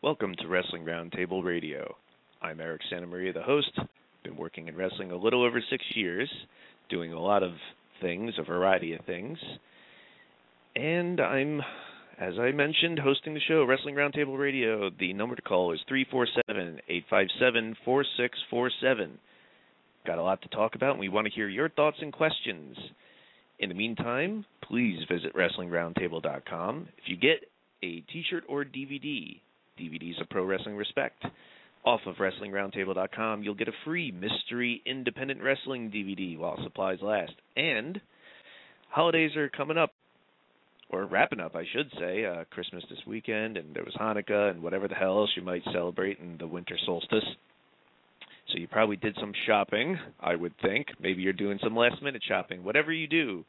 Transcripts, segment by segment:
Welcome to Wrestling Roundtable Radio. I'm Eric Santamaria, the host. Been working in wrestling a little over 6 years, doing a lot of things, a variety of things. And I'm, as I mentioned, hosting the show, Wrestling Roundtable Radio. The number to call is 347-857-4647. Got a lot to talk about, and we want to hear your thoughts and questions. In the meantime, please visit WrestlingRoundtable.com. If you get a t-shirt or DVD, DVDs of Pro Wrestling Respect, off of WrestlingRoundtable.com, you'll get a free Mystery Independent Wrestling DVD while supplies last. And holidays are coming up, or wrapping up, I should say. Christmas this weekend, and there was Hanukkah, and whatever the hell else you might celebrate in the winter solstice. So you probably did some shopping, I would think. Maybe you're doing some last-minute shopping. Whatever you do,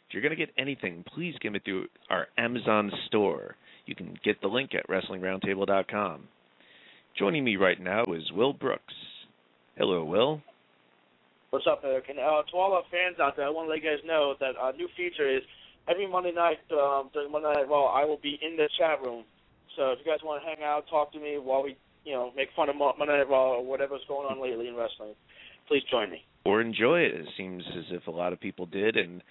if you're going to get anything, please give it through our Amazon store. You can get the link at WrestlingRoundtable.com. Joining me right now is Will Brooks. Hello, Will. What's up, Eric? And to all our fans out there, I want to let you guys know that our new feature is every Monday night during Monday Night Raw, I will be in the chat room. So if you guys want to hang out, talk to me while we, make fun of Monday Night Raw or whatever's going on lately in wrestling, please join me. Or enjoy it. It seems as if a lot of people did, and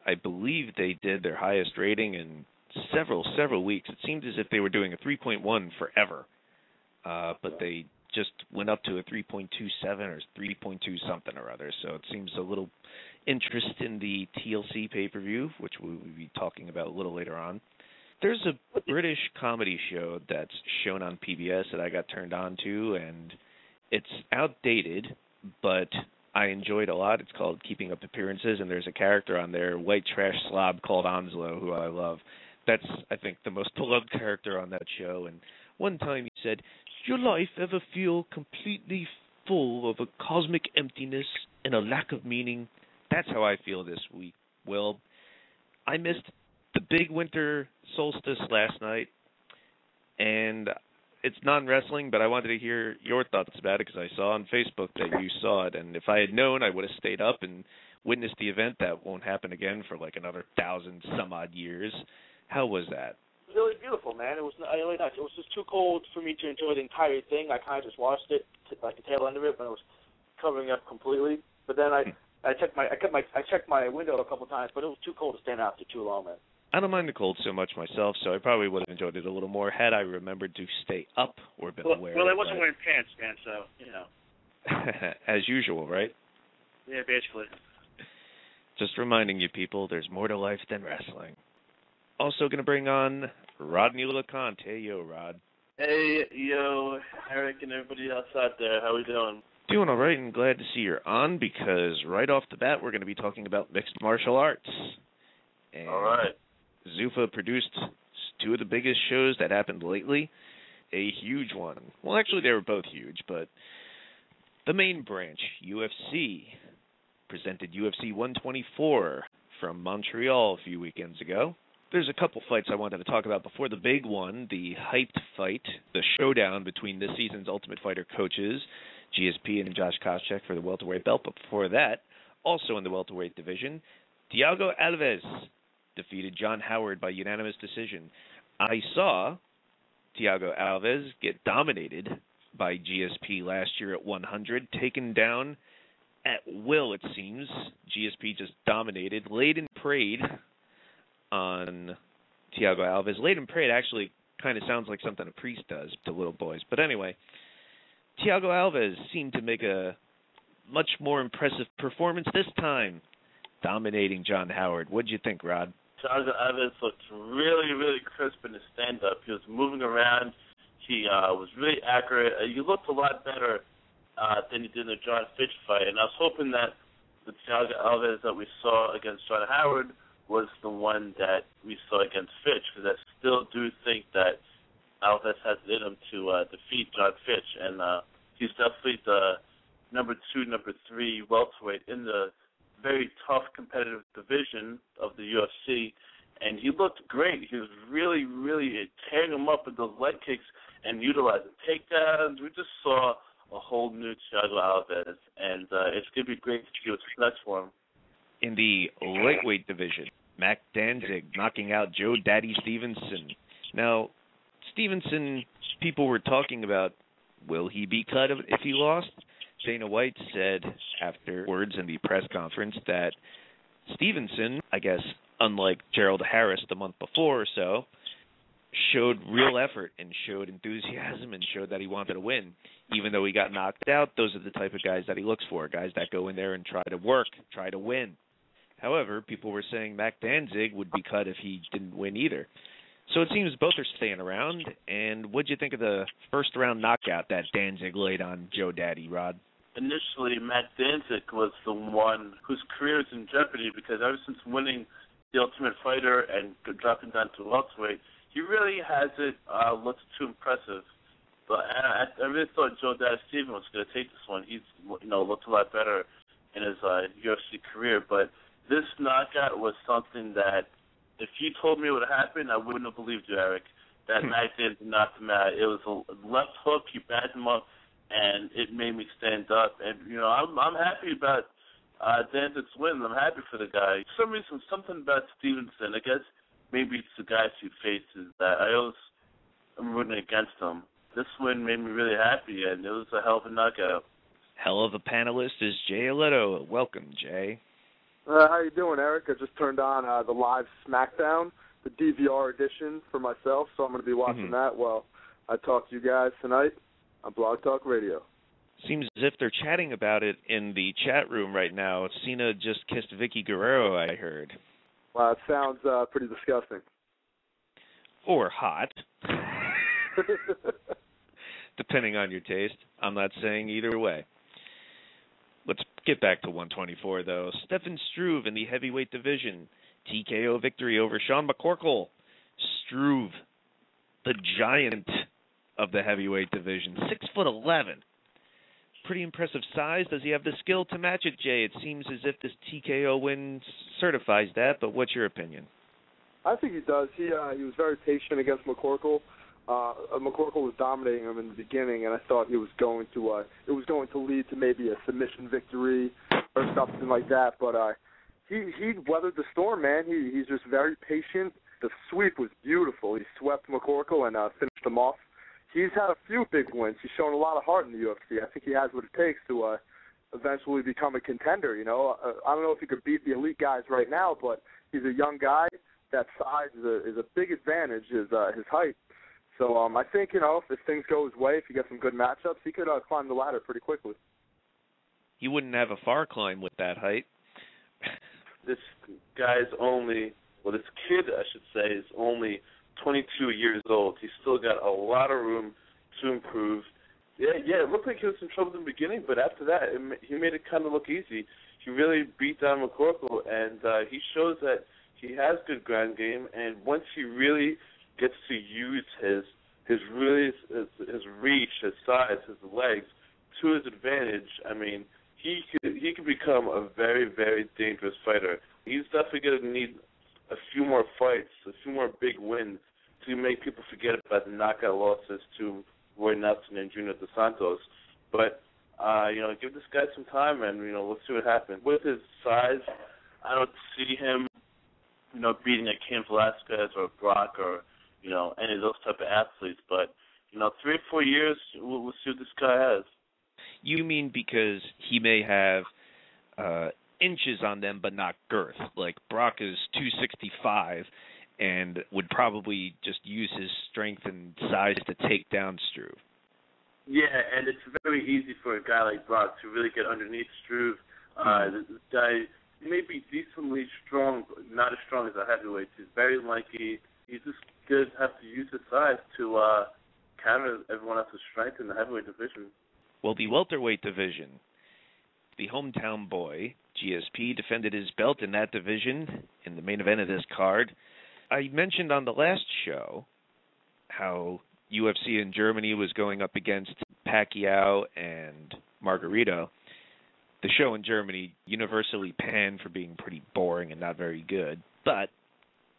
I believe they did their highest rating in several weeks. It seemed as if they were doing a 3.1 forever, but they just went up to a 3.27 or 3.2 something or other. So it seems a little interest in the TLC pay-per-view, which we will be talking about a little later on. There's a British comedy show that's shown on PBS that I got turned on to, and it's outdated, but I enjoyed a lot. It's called Keeping Up Appearances, and there's a character on there, white trash slob called Onslow, who I love. That's, I think, the most beloved character on that show. And one time he said, "Did your life ever feel completely full of a cosmic emptiness and a lack of meaning?" That's how I feel this week. Well, I missed the big winter solstice last night, and it's non-wrestling, but I wanted to hear your thoughts about it because I saw on Facebook that you saw it, and if I had known, I would have stayed up and witnessed the event. That won't happen again for like another 1,000-some-odd years. How was that? It was really beautiful, man. It was really nice. It was just too cold for me to enjoy the entire thing. I kind of just watched it, like the tail end of it, when it was covering up completely. But then I checked my window a couple times, but it was too cold to stand out for too long, man. I don't mind the cold so much myself, so I probably would have enjoyed it a little more had I remembered to stay up or been aware. Well, I wasn't wearing pants, man, so, As usual, right? Yeah, basically. Just reminding you people, there's more to life than wrestling. Also going to bring on Rodney LeConte. Hey, yo, Rod. Hey, yo, Eric and everybody else out there. How we doing? Doing all right, and glad to see you're on, because right off the bat, we're going to be talking about mixed martial arts. And all right. Zuffa produced two of the biggest shows that happened lately. A huge one. Well, actually, they were both huge, but the main branch, UFC, presented UFC 124 from Montreal a few weekends ago. There's a couple fights I wanted to talk about before the big one, the hyped fight, the showdown between this season's Ultimate Fighter coaches, GSP and Josh Koscheck for the welterweight belt. But before that, also in the welterweight division, Thiago Alves defeated John Howard by unanimous decision. I saw Thiago Alves get dominated by GSP last year at 100, taken down at will, it seems. GSP just dominated, laid and prayed on Thiago Alves. Laid and prayed actually kind of sounds like something a priest does to little boys. But anyway, Thiago Alves seemed to make a much more impressive performance this time, dominating John Howard. What'd you think, Rod? Thiago Alves looked really, really crisp in his stand-up. He was moving around. He was really accurate. He looked a lot better than he did in the John Fitch fight. And I was hoping that the Thiago Alves that we saw against John Howard was the one that we saw against Fitch, because I still do think that Alves has it in him to defeat John Fitch. And he's definitely the number 2, number 3 welterweight in the very tough competitive division of the UFC, and he looked great. He was really, really tearing him up with those leg kicks and utilizing takedowns. We just saw a whole new Thiago Alves, and it's going to be great to see what's next for him. In the lightweight division, Mac Danzig knocking out Joe Daddy Stevenson. Now, Stevenson, people were talking about, will he be cut if he lost? Dana White said afterwards in the press conference that Stevenson, I guess, unlike Gerald Harris the month before or so, showed real effort and showed enthusiasm and showed that he wanted to win. Even though he got knocked out, those are the type of guys that he looks for, guys that go in there and try to work, try to win. However, people were saying Mac Danzig would be cut if he didn't win either. So it seems both are staying around. And what'd you think of the first-round knockout that Danzig laid on Joe Daddy, Rod? Initially, Matt Danzig was the one whose career is in jeopardy because ever since winning the Ultimate Fighter and dropping down to welterweight, he really hasn't looked too impressive. But I really thought Joe Daddy Steven was going to take this one. He's looked a lot better in his UFC career. But this knockout was something that if you told me it would happen, I wouldn't have believed you, Eric. That Matt Danzig knocked him out. It was a left hook. He backed him up, and it made me stand up. And I'm happy about Danzig's win. I'm happy for the guy. For some reason, something about Stevenson, I guess maybe it's the guys he faces that I always am rooting against him. This win made me really happy, and it was a hell of a knockout. Hell of a panelist is Jay Aletto. Welcome, Jay. How you doing, Eric? I just turned on the live SmackDown, the DVR edition for myself, so I'm going to be watching that while I talk to you guys tonight on Blog Talk Radio. Seems as if they're chatting about it in the chat room right now. Cena just kissed Vicky Guerrero, I heard. Wow, it sounds pretty disgusting. Or hot. Depending on your taste. I'm not saying either way. Let's get back to 124, though. Stefan Struve in the heavyweight division. TKO victory over Sean McCorkle. Struve, the giant of the heavyweight division. 6'11". Pretty impressive size. Does he have the skill to match it, Jay? It seems as if this TKO win certifies that, but what's your opinion? I think he does. He was very patient against McCorkle. McCorkle was dominating him in the beginning, and I thought it was going to lead to maybe a submission victory or something like that. But he weathered the storm, man. He's just very patient. The sweep was beautiful. He swept McCorkle and finished him off. He's had a few big wins. He's shown a lot of heart in the UFC. I think he has what it takes to eventually become a contender. I don't know if he could beat the elite guys right now, but he's a young guy. That size is a big advantage, his height. So I think, if things go his way, if he gets some good matchups, he could climb the ladder pretty quickly. He wouldn't have a far climb with that height. This guy's this kid, I should say, is only 22 years old. He's still got a lot of room to improve. Yeah, it looked like he was in trouble in the beginning, but after that, he made it kind of look easy. He really beat down McCorkle, and he shows that he has good ground game, and once he really gets to use his reach, his size, his legs to his advantage, I mean, he could become a very, very dangerous fighter. He's definitely going to need a few more fights, a few more big wins to make people forget about the knockout losses to Roy Nelson and Junior Dos Santos. But give this guy some time, and let's see what happens. With his size, I don't see him beating a Cain Velasquez or Brock or any of those type of athletes. But 3 or 4 years, we'll see what this guy has. You mean because he may have inches on them, but not girth? Like Brock is 265 and would probably just use his strength and size to take down Struve. Yeah, and it's very easy for a guy like Brock to really get underneath Struve. This guy may be decently strong, but not as strong as a heavyweight. He's very lanky. He's just good to have to use his size to counter everyone else's strength in the heavyweight division. Well, the welterweight division, the hometown boy, GSP, defended his belt in that division in the main event of this card. I mentioned on the last show how UFC in Germany was going up against Pacquiao and Margarito. The show in Germany universally panned for being pretty boring and not very good. But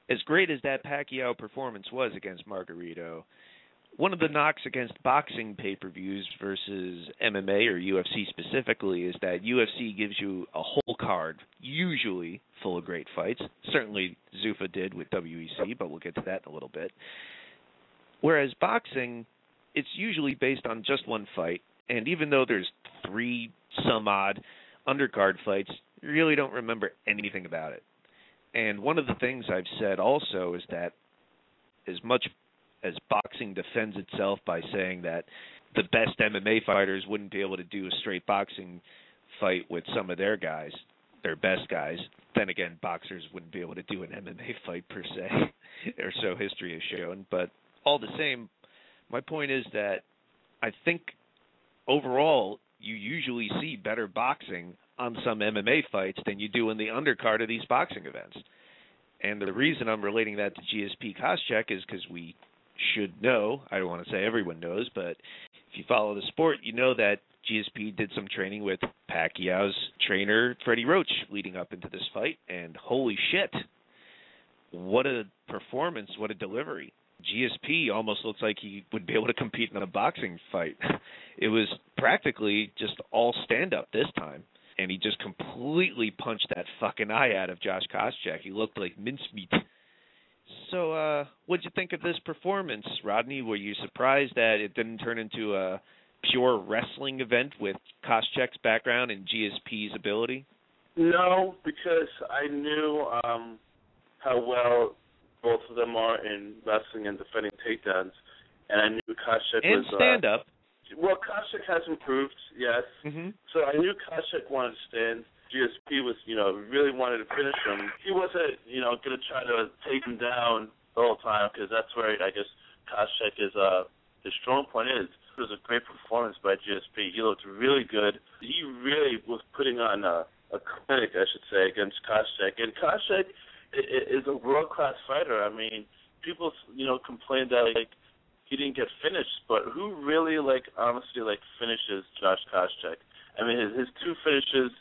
as great as that Pacquiao performance was against Margarito, one of the knocks against boxing pay-per-views versus MMA or UFC specifically is that UFC gives you a whole card, usually full of great fights. Certainly Zuffa did with WEC, but we'll get to that in a little bit. Whereas boxing, it's usually based on just one fight, and even though there's 3 some odd undercard fights, you really don't remember anything about it. And one of the things I've said also is that as much as boxing defends itself by saying that the best MMA fighters wouldn't be able to do a straight boxing fight with some of their guys, their best guys, then again, boxers wouldn't be able to do an MMA fight per se, or so history has shown. But all the same, my point is that I think overall you usually see better boxing on some MMA fights than you do in the undercard of these boxing events. And the reason I'm relating that to GSP Koscheck is because we should know, I don't want to say everyone knows, but if you follow the sport, you know that GSP did some training with Pacquiao's trainer, Freddie Roach, leading up into this fight, and holy shit, what a performance, what a delivery. GSP almost looks like he would be able to compete in a boxing fight. It was practically just all stand-up this time, and he just completely punched that fucking eye out of Josh Koscheck. He looked like mincemeat. So, what'd you think of this performance, Rodney? Were you surprised that it didn't turn into a pure wrestling event with Koscheck's background and GSP's ability? No, because I knew how well both of them are in wrestling and defending takedowns, and I knew Koscheck and was stand-up. Well, Koscheck has improved, yes. Mm-hmm. So I knew Koscheck wanted to stand. GSP was, really wanted to finish him. He wasn't, going to try to take him down the whole time, because that's where I guess Koscheck is, his strong point is. It was a great performance by GSP. He looked really good. He really was putting on a clinic, I should say, against Koscheck. And Koscheck is a world-class fighter. I mean, people, complained that, he didn't get finished, but who really, honestly, finishes Josh Koscheck? I mean, his 2 finishes,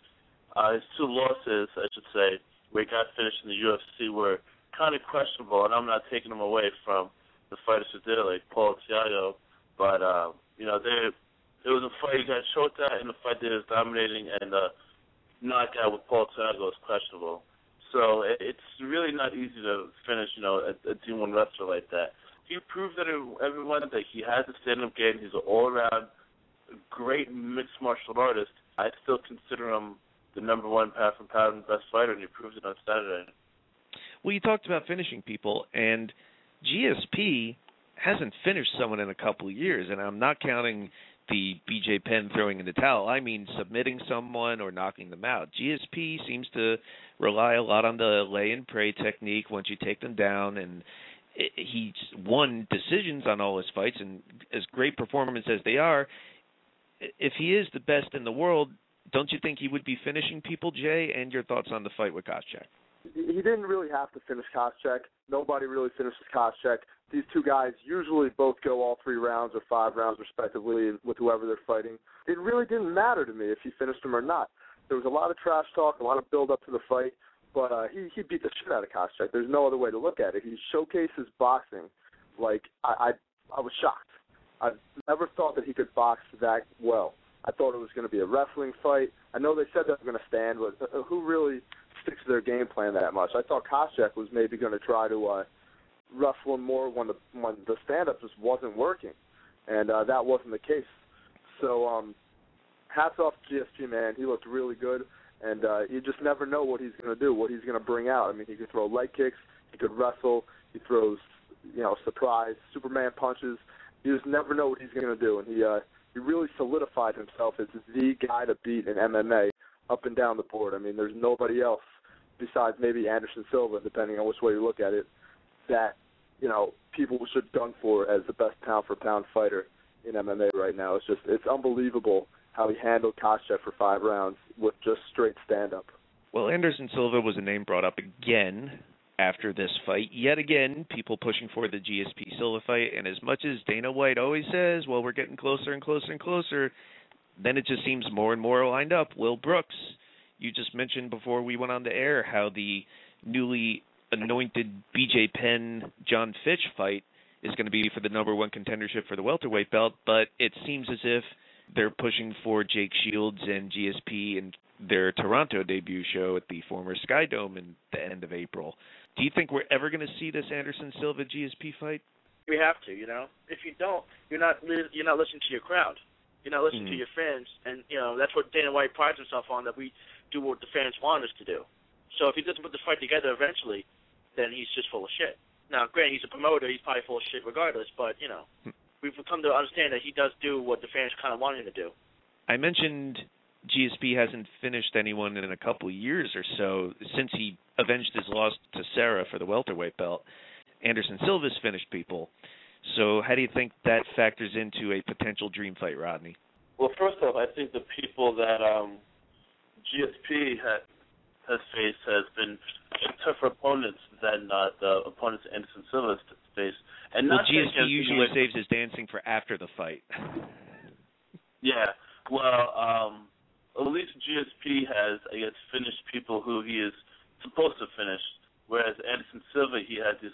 his 2 losses, I should say, where he got finished in the UFC were kind of questionable, and I'm not taking them away from the fighters who did it, like Paul Thiago, but, there was a fight he got choked at, and the fight that he was dominating, and the knockout with Paul Thiago was questionable. So it's really not easy to finish, a D1 wrestler like that. He proved that everyone that he has a stand-up game. He's an all-around great mixed martial artist. I still consider him the number 1 pound-for-pound best fighter, and he proved it on Saturday. Well, you talked about finishing people, and GSP hasn't finished someone in a couple of years, and I'm not counting the BJ Penn throwing in the towel. I mean submitting someone or knocking them out. GSP seems to rely a lot on the lay-and-pray technique once you take them down, and he's won decisions on all his fights, and as great performance as they are, if he is the best in the world, don't you think he would be finishing people, Jay? And your thoughts on the fight with Koscheck? He didn't really have to finish Koscheck. Nobody really finishes Koscheck. These 2 guys usually both go all 3 rounds or 5 rounds, respectively, with whoever they're fighting. It really didn't matter to me if he finished him or not. There was a lot of trash talk, a lot of build-up to the fight, but he beat the shit out of Koscheck. There's no other way to look at it. He showcased his boxing. I was shocked. I never thought that he could box that well. I thought it was going to be a wrestling fight. I know they said they were going to stand, but who really sticks to their game plan that much? I thought Koscheck was maybe going to try to wrestle him more when the stand-up just wasn't working, and that wasn't the case. So hats off to GSP, man. He looked really good, and you just never know what he's going to do, what he's going to bring out. I mean, he could throw leg kicks, he could wrestle, he throws, surprise Superman punches. You just never know what he's going to do, and he really solidified himself as the guy to beat in MMA up and down the board. I mean, there's nobody else besides maybe Anderson Silva, depending on which way you look at it, that, people should gun for as the best pound-for-pound fighter in MMA right now. It's unbelievable how he handled Koscheck for 5 rounds with just straight stand-up. Well, Anderson Silva was a name brought up again after this fight. Yet again, people pushing for the GSP Silva fight, and as much as Dana White always says, well, we're getting closer and closer and closer, then it just seems more and more lined up. Will Brooks, you just mentioned before we went on the air how the newly anointed BJ Penn John Fitch fight is going to be for the number 1 contendership for the welterweight belt, but it seems as if they're pushing for Jake Shields and GSP in their Toronto debut show at the former Sky Dome in the end of April. Do you think we're ever going to see this Anderson Silva GSP fight? We have to, If you don't, you're not listening to your crowd. You're not listening to your fans, and that's what Dana White prides himself on, that we do what the fans want us to do. So if he doesn't put the fight together eventually, then he's just full of shit. Now, granted, he's a promoter; he's probably full of shit regardless. But we've come to understand that he does do what the fans kind of want him to do. I mentioned GSP hasn't finished anyone in a couple of years or so since he avenged his loss to Sarah for the welterweight belt. Anderson Silva's finished people. So how do you think that factors into a potential dream fight, Rodney? Well, first off, I think the people that GSP has faced has been tougher opponents than the opponents Anderson Silva has faced. And GSP usually saves his dancing for after the fight. Yeah. Well, at least GSP has, finished people who he is supposed to finish. Whereas Anderson Silva, he had these,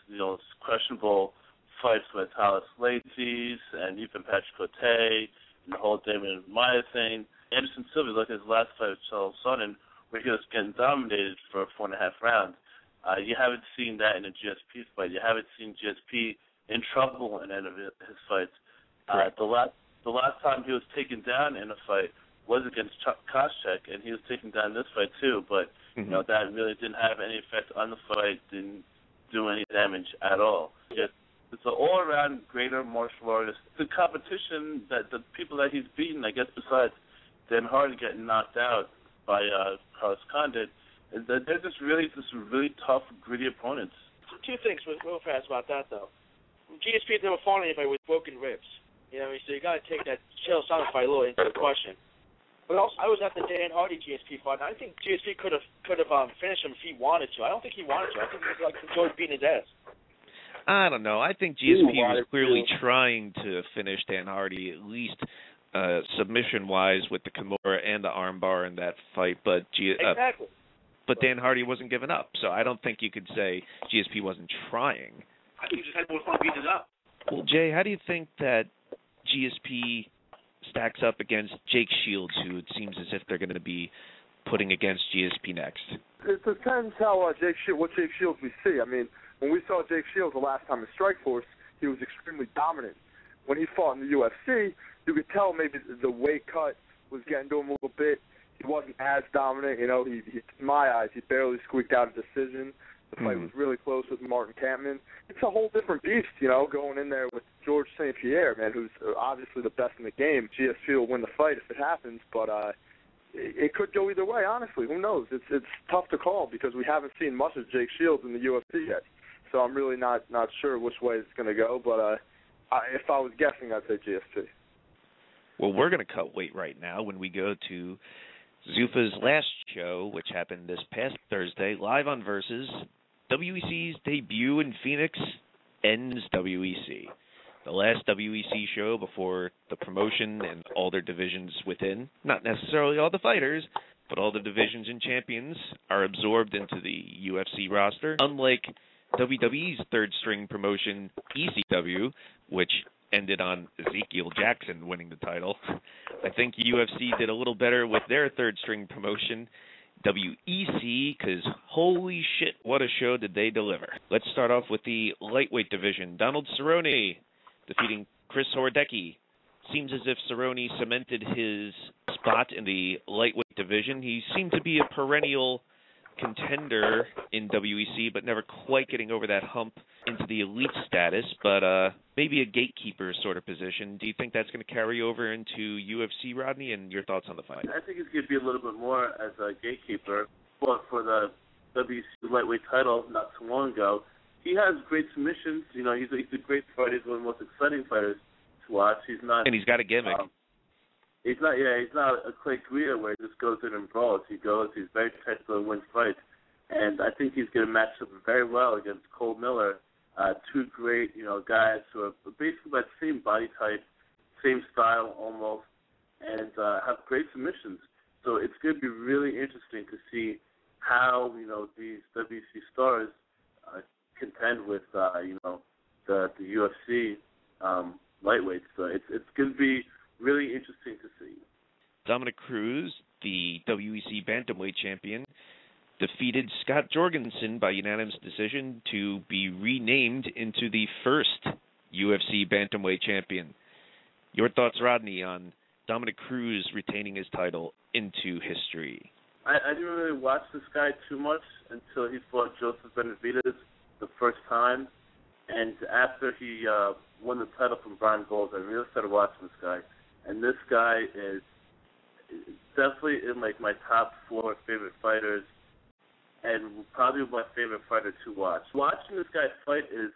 questionable fights with Talis Laces and even Patrick Cote and the whole Damon Maya thing. Anderson Silva, like his last fight with Charles Sonnen, where he was getting dominated for 4.5 rounds. You haven't seen that in a GSP fight. You haven't seen GSP in trouble in any of his fights. The last time he was taken down in a fight was against Koscheck, and he was taken down in this fight too, but that really didn't have any effect on the fight, didn't do any damage at all. It's an all-around greater martial artist. The competition, that the people that he's beaten, I guess besides Dan Hardy getting knocked out by Carlos Condit, they're just really tough, gritty opponents. Two things real fast about that, though. GSP never fought anybody with broken ribs. So you got to take that Chael Sonnen fight a little into the question. But also, I was at the Dan Hardy GSP fight, and I think GSP could have finished him if he wanted to. I don't think he wanted to. I think he enjoyed beating his ass. I don't know. I think GSP was clearly trying to finish Dan Hardy, at least submission-wise, with the Kimura and the armbar in that fight. But exactly. But Dan Hardy wasn't giving up, so I don't think you could say GSP wasn't trying. I think he just had more fun beating it up. Well, Jay, how do you think that GSP stacks up against Jake Shields, who it seems as if they're going to be putting against GSP next? It depends what Jake Shields we see. I mean, when we saw Jake Shields the last time in Strikeforce, he was extremely dominant. When he fought in the UFC, you could tell maybe the weight cut was getting to him a little bit. He wasn't as dominant. He, in my eyes, he barely squeaked out a decision. The fight was really close with Martin Kampmann. It's a whole different beast, going in there with George St. Pierre, man, who's obviously the best in the game. GSP will win the fight if it happens, but it could go either way, honestly. Who knows? It's tough to call because we haven't seen much of Jake Shields in the UFC yet. So I'm really not sure which way it's going to go, but if I was guessing, I'd say GSP. Well, we're going to cut weight right now when we go to Zuffa's last show, which happened this past Thursday, live on Versus. WEC's debut in Phoenix ends WEC. The last WEC show before the promotion and all their divisions within, not necessarily all the fighters, but all the divisions and champions are absorbed into the UFC roster. Unlike WWE's third-string promotion, ECW, which ended on Ezekiel Jackson winning the title, I think UFC did a little better with their third-string promotion, WEC, because holy shit, what a show did they deliver. Let's start off with the lightweight division. Donald Cerrone defeating Chris Hordecki. Seems as if Cerrone cemented his spot in the lightweight division. He seemed to be a perennial contender in WEC, but never quite getting over that hump into the elite status, but maybe a gatekeeper sort of position. Do you think that's going to carry over into UFC, Rodney, and your thoughts on the fight? I think it's going to be a little bit more as a gatekeeper. But for the WEC lightweight title not too long ago, he has great submissions. He's a great fighter. He's one of the most exciting fighters to watch. And he's got a gimmick. He's not a Clay Guida where he just goes in and brawls. He's very technical and wins fights. And I think he's going to match up very well against Cole Miller, two great, guys who are basically about the same body type, same style almost, and have great submissions. So it's going to be really interesting to see how, these WC stars contend with, the UFC lightweights. So it's going to be really interesting to see. Dominic Cruz, the WEC bantamweight champion, defeated Scott Jorgensen by unanimous decision to be renamed into the first UFC Bantamweight champion. Your thoughts, Rodney, on Dominic Cruz retaining his title into history? I didn't really watch this guy too much until he fought Joseph Benavidez the first time. And after he won the title from Brian Bowles, I really started watching this guy. And this guy is definitely in like my top 4 favorite fighters, and probably my favorite fighter to watch. Watching this guy fight is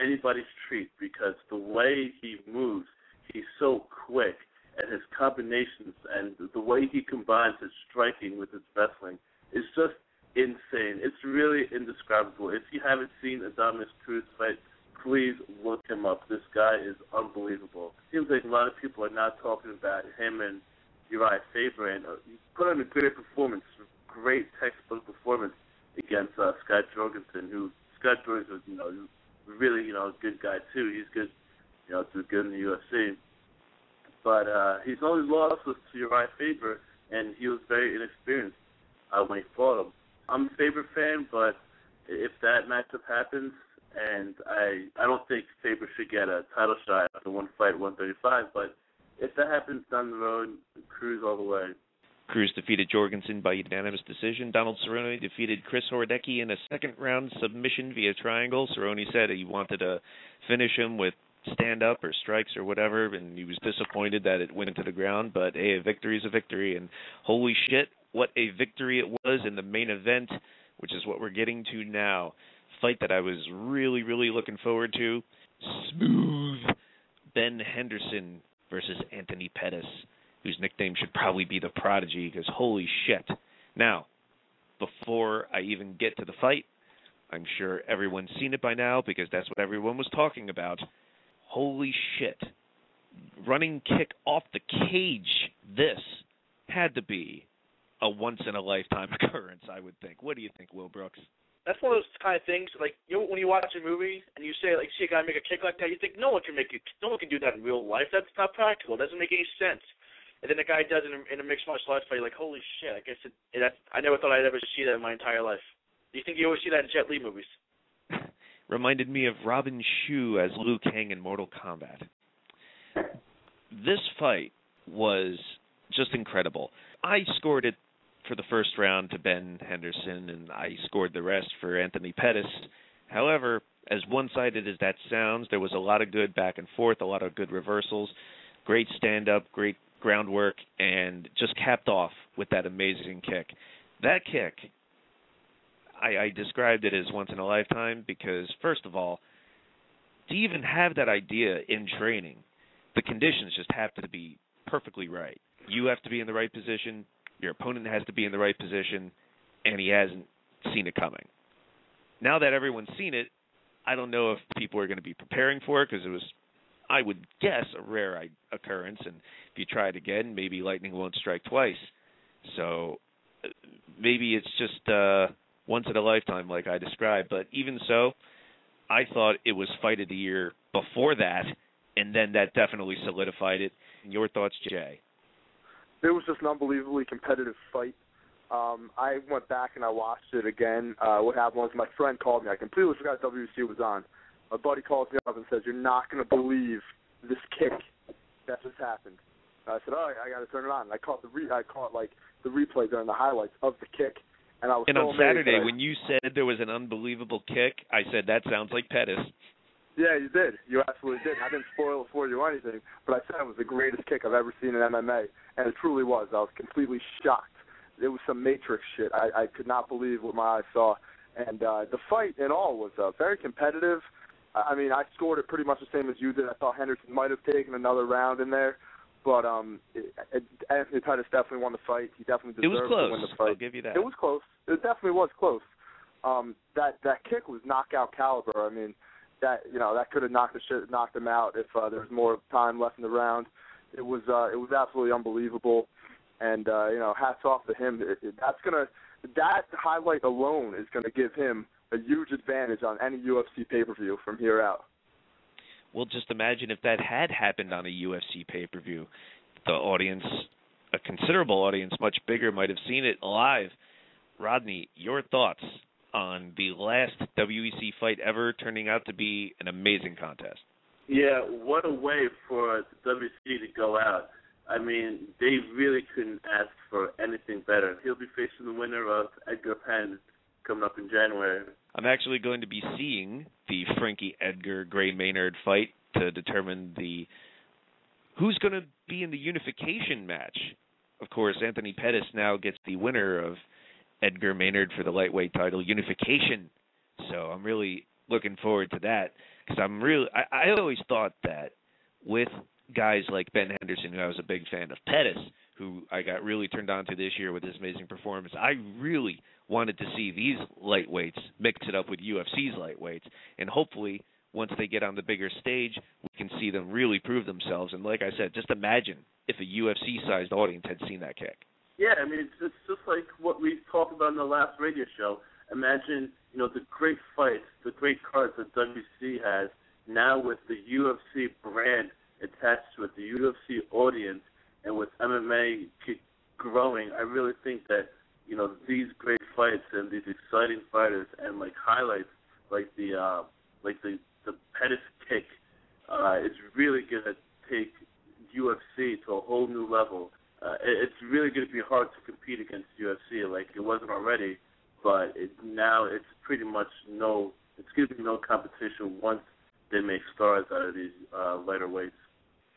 anybody's treat because the way he moves, he's so quick, and his combinations and the way he combines his striking with his wrestling is just insane. It's really indescribable. If you haven't seen a Dominic Cruz fight, please look him up. This guy is unbelievable. Seems like a lot of people are now talking about him and Uriah Faber, and he put on a great performance, great textbook performance against Scott Jorgensen, who Scott Jorgensen was, really, a good guy too. He's good, to good in the UFC. But he's only lost to Uriah Faber, and he was very inexperienced when he fought him. I'm a Faber fan, but if that matchup happens, and I don't think Faber should get a title shot after one fight, 135, but if that happens down the road, Cruz all the way. Cruz defeated Jorgensen by unanimous decision. Donald Cerrone defeated Chris Horodecki in a second-round submission via triangle. Cerrone said he wanted to finish him with stand-up or strikes or whatever, and he was disappointed that it went into the ground. But, hey, a victory is a victory, and holy shit, what a victory it was in the main event, which is what we're getting to now. Fight that I was really, really looking forward to. Smooth Ben Henderson versus Anthony Pettis, whose nickname should probably be the Prodigy, because holy shit. Now, before I even get to the fight, I'm sure everyone's seen it by now because that's what everyone was talking about. Holy shit. Running kick off the cage. This had to be a once-in-a-lifetime occurrence, I would think. What do you think, Will Brooks? That's one of those kind of things, like, when you watch a movie and you say, like, see a guy make a kick like that, you think no one can do that in real life. That's not practical. It doesn't make any sense. And then the guy does it in a mixed martial arts fight. You're like, holy shit! I guess I never thought I'd ever see that in my entire life. Do you think you always see that in Jet Li movies? Reminded me of Robin Shou as Liu Kang in Mortal Kombat. This fight was just incredible. I scored it for the first round to Ben Henderson, and I scored the rest for Anthony Pettis. However, as one-sided as that sounds, there was a lot of good back and forth, a lot of good reversals, great stand-up, great groundwork, and just capped off with that amazing kick. That kick, I described it as once in a lifetime because, first of all, to even have that idea in training, the conditions just have to be perfectly right. You have to be in the right position, your opponent has to be in the right position, and he hasn't seen it coming. Now that everyone's seen it, I don't know if people are going to be preparing for it because it was, I would guess, a rare occurrence, and if you try it again, maybe lightning won't strike twice. So maybe it's just once in a lifetime like I described, but even so, I thought it was fight of the year before that, and then that definitely solidified it. Your thoughts, Jay? It was just an unbelievably competitive fight. I went back and I watched it again. What happened was my friend called me. I completely forgot WC was on. My buddy calls me up and says, "You're not going to believe this kick that just happened." I said, "Oh, I got to turn it on." And I caught the replay during the highlights of the kick, and I was and so on amazed. Saturday, when you said there was an unbelievable kick, I said that sounds like Pettis. Yeah, you did. You absolutely did. I didn't spoil it for you or anything, but I said it was the greatest kick I've ever seen in MMA, and it truly was. I was completely shocked. It was some Matrix shit. I could not believe what my eyes saw. And the fight in all was very competitive. I mean, I scored it pretty much the same as you did. I thought Henderson might have taken another round in there, but Anthony Pettis definitely won the fight. He definitely deserved to win the fight. I'll give you that. It was close. It definitely was close. That kick was knockout caliber. I mean, that could have knocked him out if there was more time left in the round. It was absolutely unbelievable, and hats off to him. That highlight alone is going to give him a huge advantage on any UFC pay-per-view from here out. Well, just imagine if that had happened on a UFC pay-per-view. The audience, a considerable audience, much bigger, might have seen it live. Rodney, your thoughts on the last WEC fight ever turning out to be an amazing contest? Yeah, what a way for the WC to go out. I mean, they really couldn't ask for anything better. He'll be facing the winner of Edgar Penn coming up in January. I'm actually going to be seeing the Frankie Edgar Gray Maynard fight to determine who's going to be in the unification match. Of course, Anthony Pettis now gets the winner of Edgar Maynard for the lightweight title unification. So I'm really looking forward to that, because I always thought that with guys like Ben Henderson, who I was a big fan of, Pettis, who I got really turned on to this year with his amazing performance, I really wanted to see these lightweights mix it up with UFC's lightweights, and hopefully once they get on the bigger stage, we can see them really prove themselves. And like I said, just imagine if a UFC-sized audience had seen that kick. Yeah, I mean, it's just like what we talked about in the last radio show. Imagine, the great fights, the great cards that WC has, now with the UFC brand attached to it, the UFC audience, and with MMA growing, I really think that, these great fights and these exciting fighters and highlights like the Pettis kick is really going to take UFC to a whole new level. It's really going to be hard to compete against UFC like it wasn't already, but now it's pretty much it's going to be no competition once they make stars out of these lighter weights.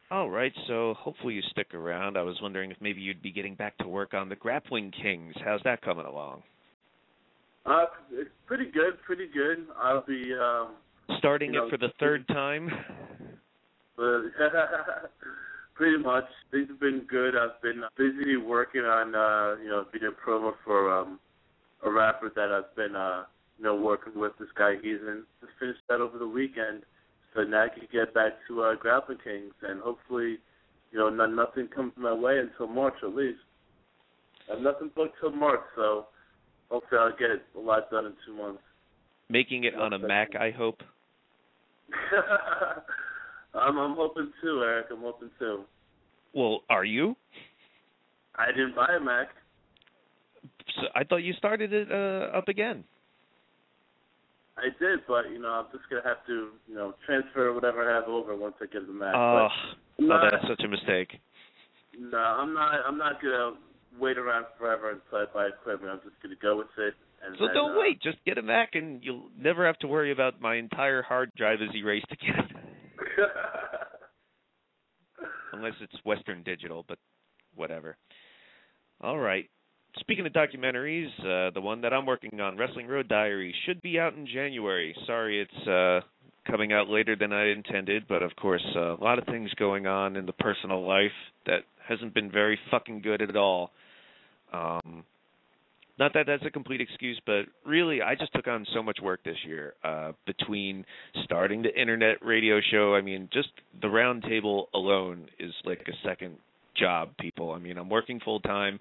All right, so hopefully you stick around. I was wondering if maybe you'd be getting back to work on the Grappling Kings. How's that coming along? It's pretty good. I'll be starting it for the third time. Pretty much. Things have been good. I've been busy working on video promo for a rapper that I've been working with. This guy Heathen. Just finished that over the weekend. So now I can get back to Grappling Kings, and hopefully, nothing comes my way until March at least. I have nothing booked till March, so hopefully I'll get a lot done in 2 months. Making it on a Mac, I hope. I'm hoping too, Eric. I'm hoping too. Well, are you? I didn't buy a Mac. So I thought you started it up again. I did, but I'm just gonna have to transfer whatever I have over once I get the Mac. That's such a mistake. No, I'm not gonna wait around forever until I buy equipment. I'm just gonna go with it. And so don't wait. Just get a Mac, and you'll never have to worry about my entire hard drive is erased again. Unless it's Western Digital, but whatever. All right. Speaking of documentaries, the one that I'm working on, Wrestling Road Diary, should be out in January. Sorry it's coming out later than I intended, but of course a lot of things going on in the personal life that hasn't been very fucking good at all. Not that that's a complete excuse, but really I just took on so much work this year between starting the internet radio show. I mean, just the Roundtable alone is like a second job, people. I mean, I'm working full-time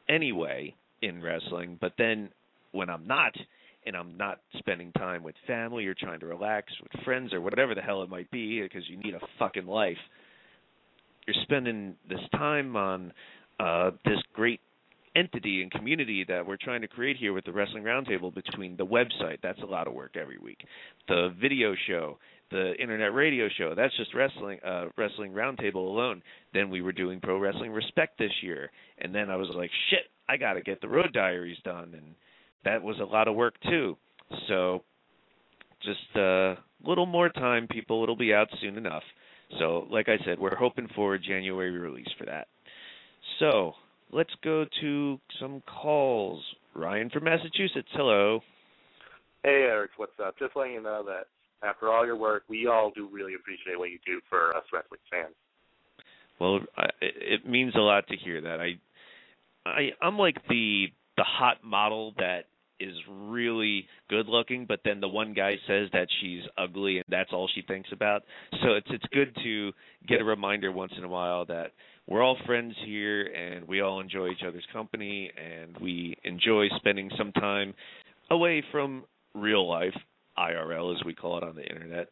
anyway in wrestling, but then when I'm not, and I'm not spending time with family or trying to relax with friends or whatever the hell it might be, because you need a fucking life, you're spending this time on this great entity and community that we're trying to create here with the Wrestling Roundtable, between the website, that's a lot of work every week, the video show, the internet radio show, that's just Wrestling Roundtable alone. Then we were doing Pro Wrestling Respect this year, and then I was like, shit, I got to get the Road Diaries done, and that was a lot of work too. So just a little more time, people. It'll be out soon enough. So like I said, we're hoping for a January release for that. So let's go to some calls. Ryan from Massachusetts, hello. Hey, Eric, what's up? Just letting you know that after all your work, we all do really appreciate what you do for us wrestling fans. Well, it means a lot to hear that. I'm like the hot model that is really good looking, but then the one guy says that she's ugly and that's all she thinks about. So it's good to get a reminder once in a while that we're all friends here and we all enjoy each other's company and we enjoy spending some time away from real life, IRL as we call it on the internet,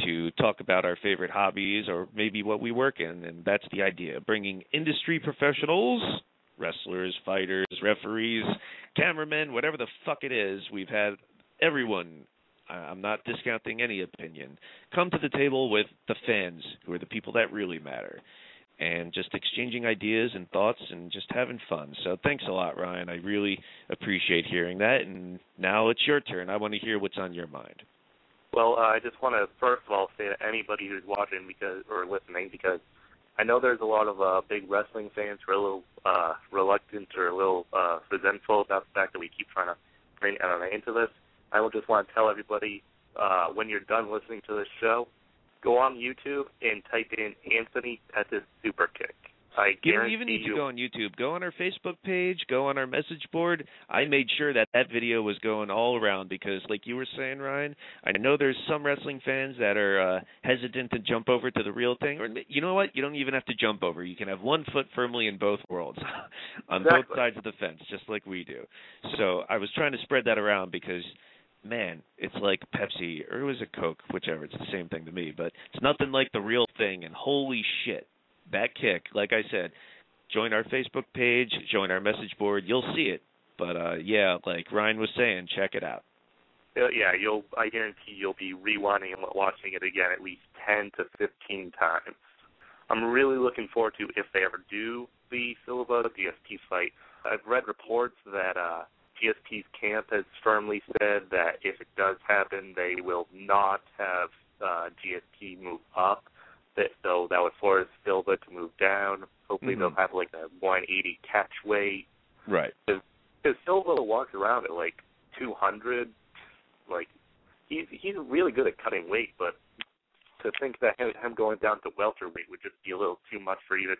to talk about our favorite hobbies or maybe what we work in. And that's the idea, bringing industry professionals, wrestlers, fighters, referees, cameramen, whatever the fuck it is. We've had everyone, I'm not discounting any opinion. Come to the table with the fans, who are the people that really matter, and just exchanging ideas and thoughts and just having fun. So thanks a lot, Ryan. I really appreciate hearing that. And now it's your turn. I want to hear what's on your mind. Well, I just want to first of all say to anybody who's watching or listening, because I know there's a lot of big wrestling fans who are a little reluctant or a little resentful about the fact that we keep trying to bring MMA into this. I will just want to tell everybody, when you're done listening to this show, go on YouTube and type in Anthony Pettis Super Kick. You don't even need to go on YouTube. Go on our Facebook page. Go on our message board. I made sure that video was going all around because, like you were saying, Ryan, I know there's some wrestling fans that are hesitant to jump over to the real thing. Or you know what? You don't even have to jump over. You can have one foot firmly in both worlds, on both sides of the fence, just like we do. So I was trying to spread that around because, man, it's like Pepsi, or it was a Coke, whichever. It's the same thing to me. But it's nothing like the real thing, and holy shit. That kick, like I said, join our Facebook page, join our message board. You'll see it. But, yeah, like Ryan was saying, check it out. Yeah, I guarantee you'll be rewinding and watching it again at least 10 to 15 times. I'm really looking forward to if they ever do the Silva GSP fight. I've read reports that GSP's camp has firmly said that if it does happen, they will not have GSP move up. So that would force Silva to move down. Hopefully they'll have like a 180 catch weight. Right. Because Silva walks around at like 200. Like he's really good at cutting weight, but to think that him going down to welterweight would just be a little too much for even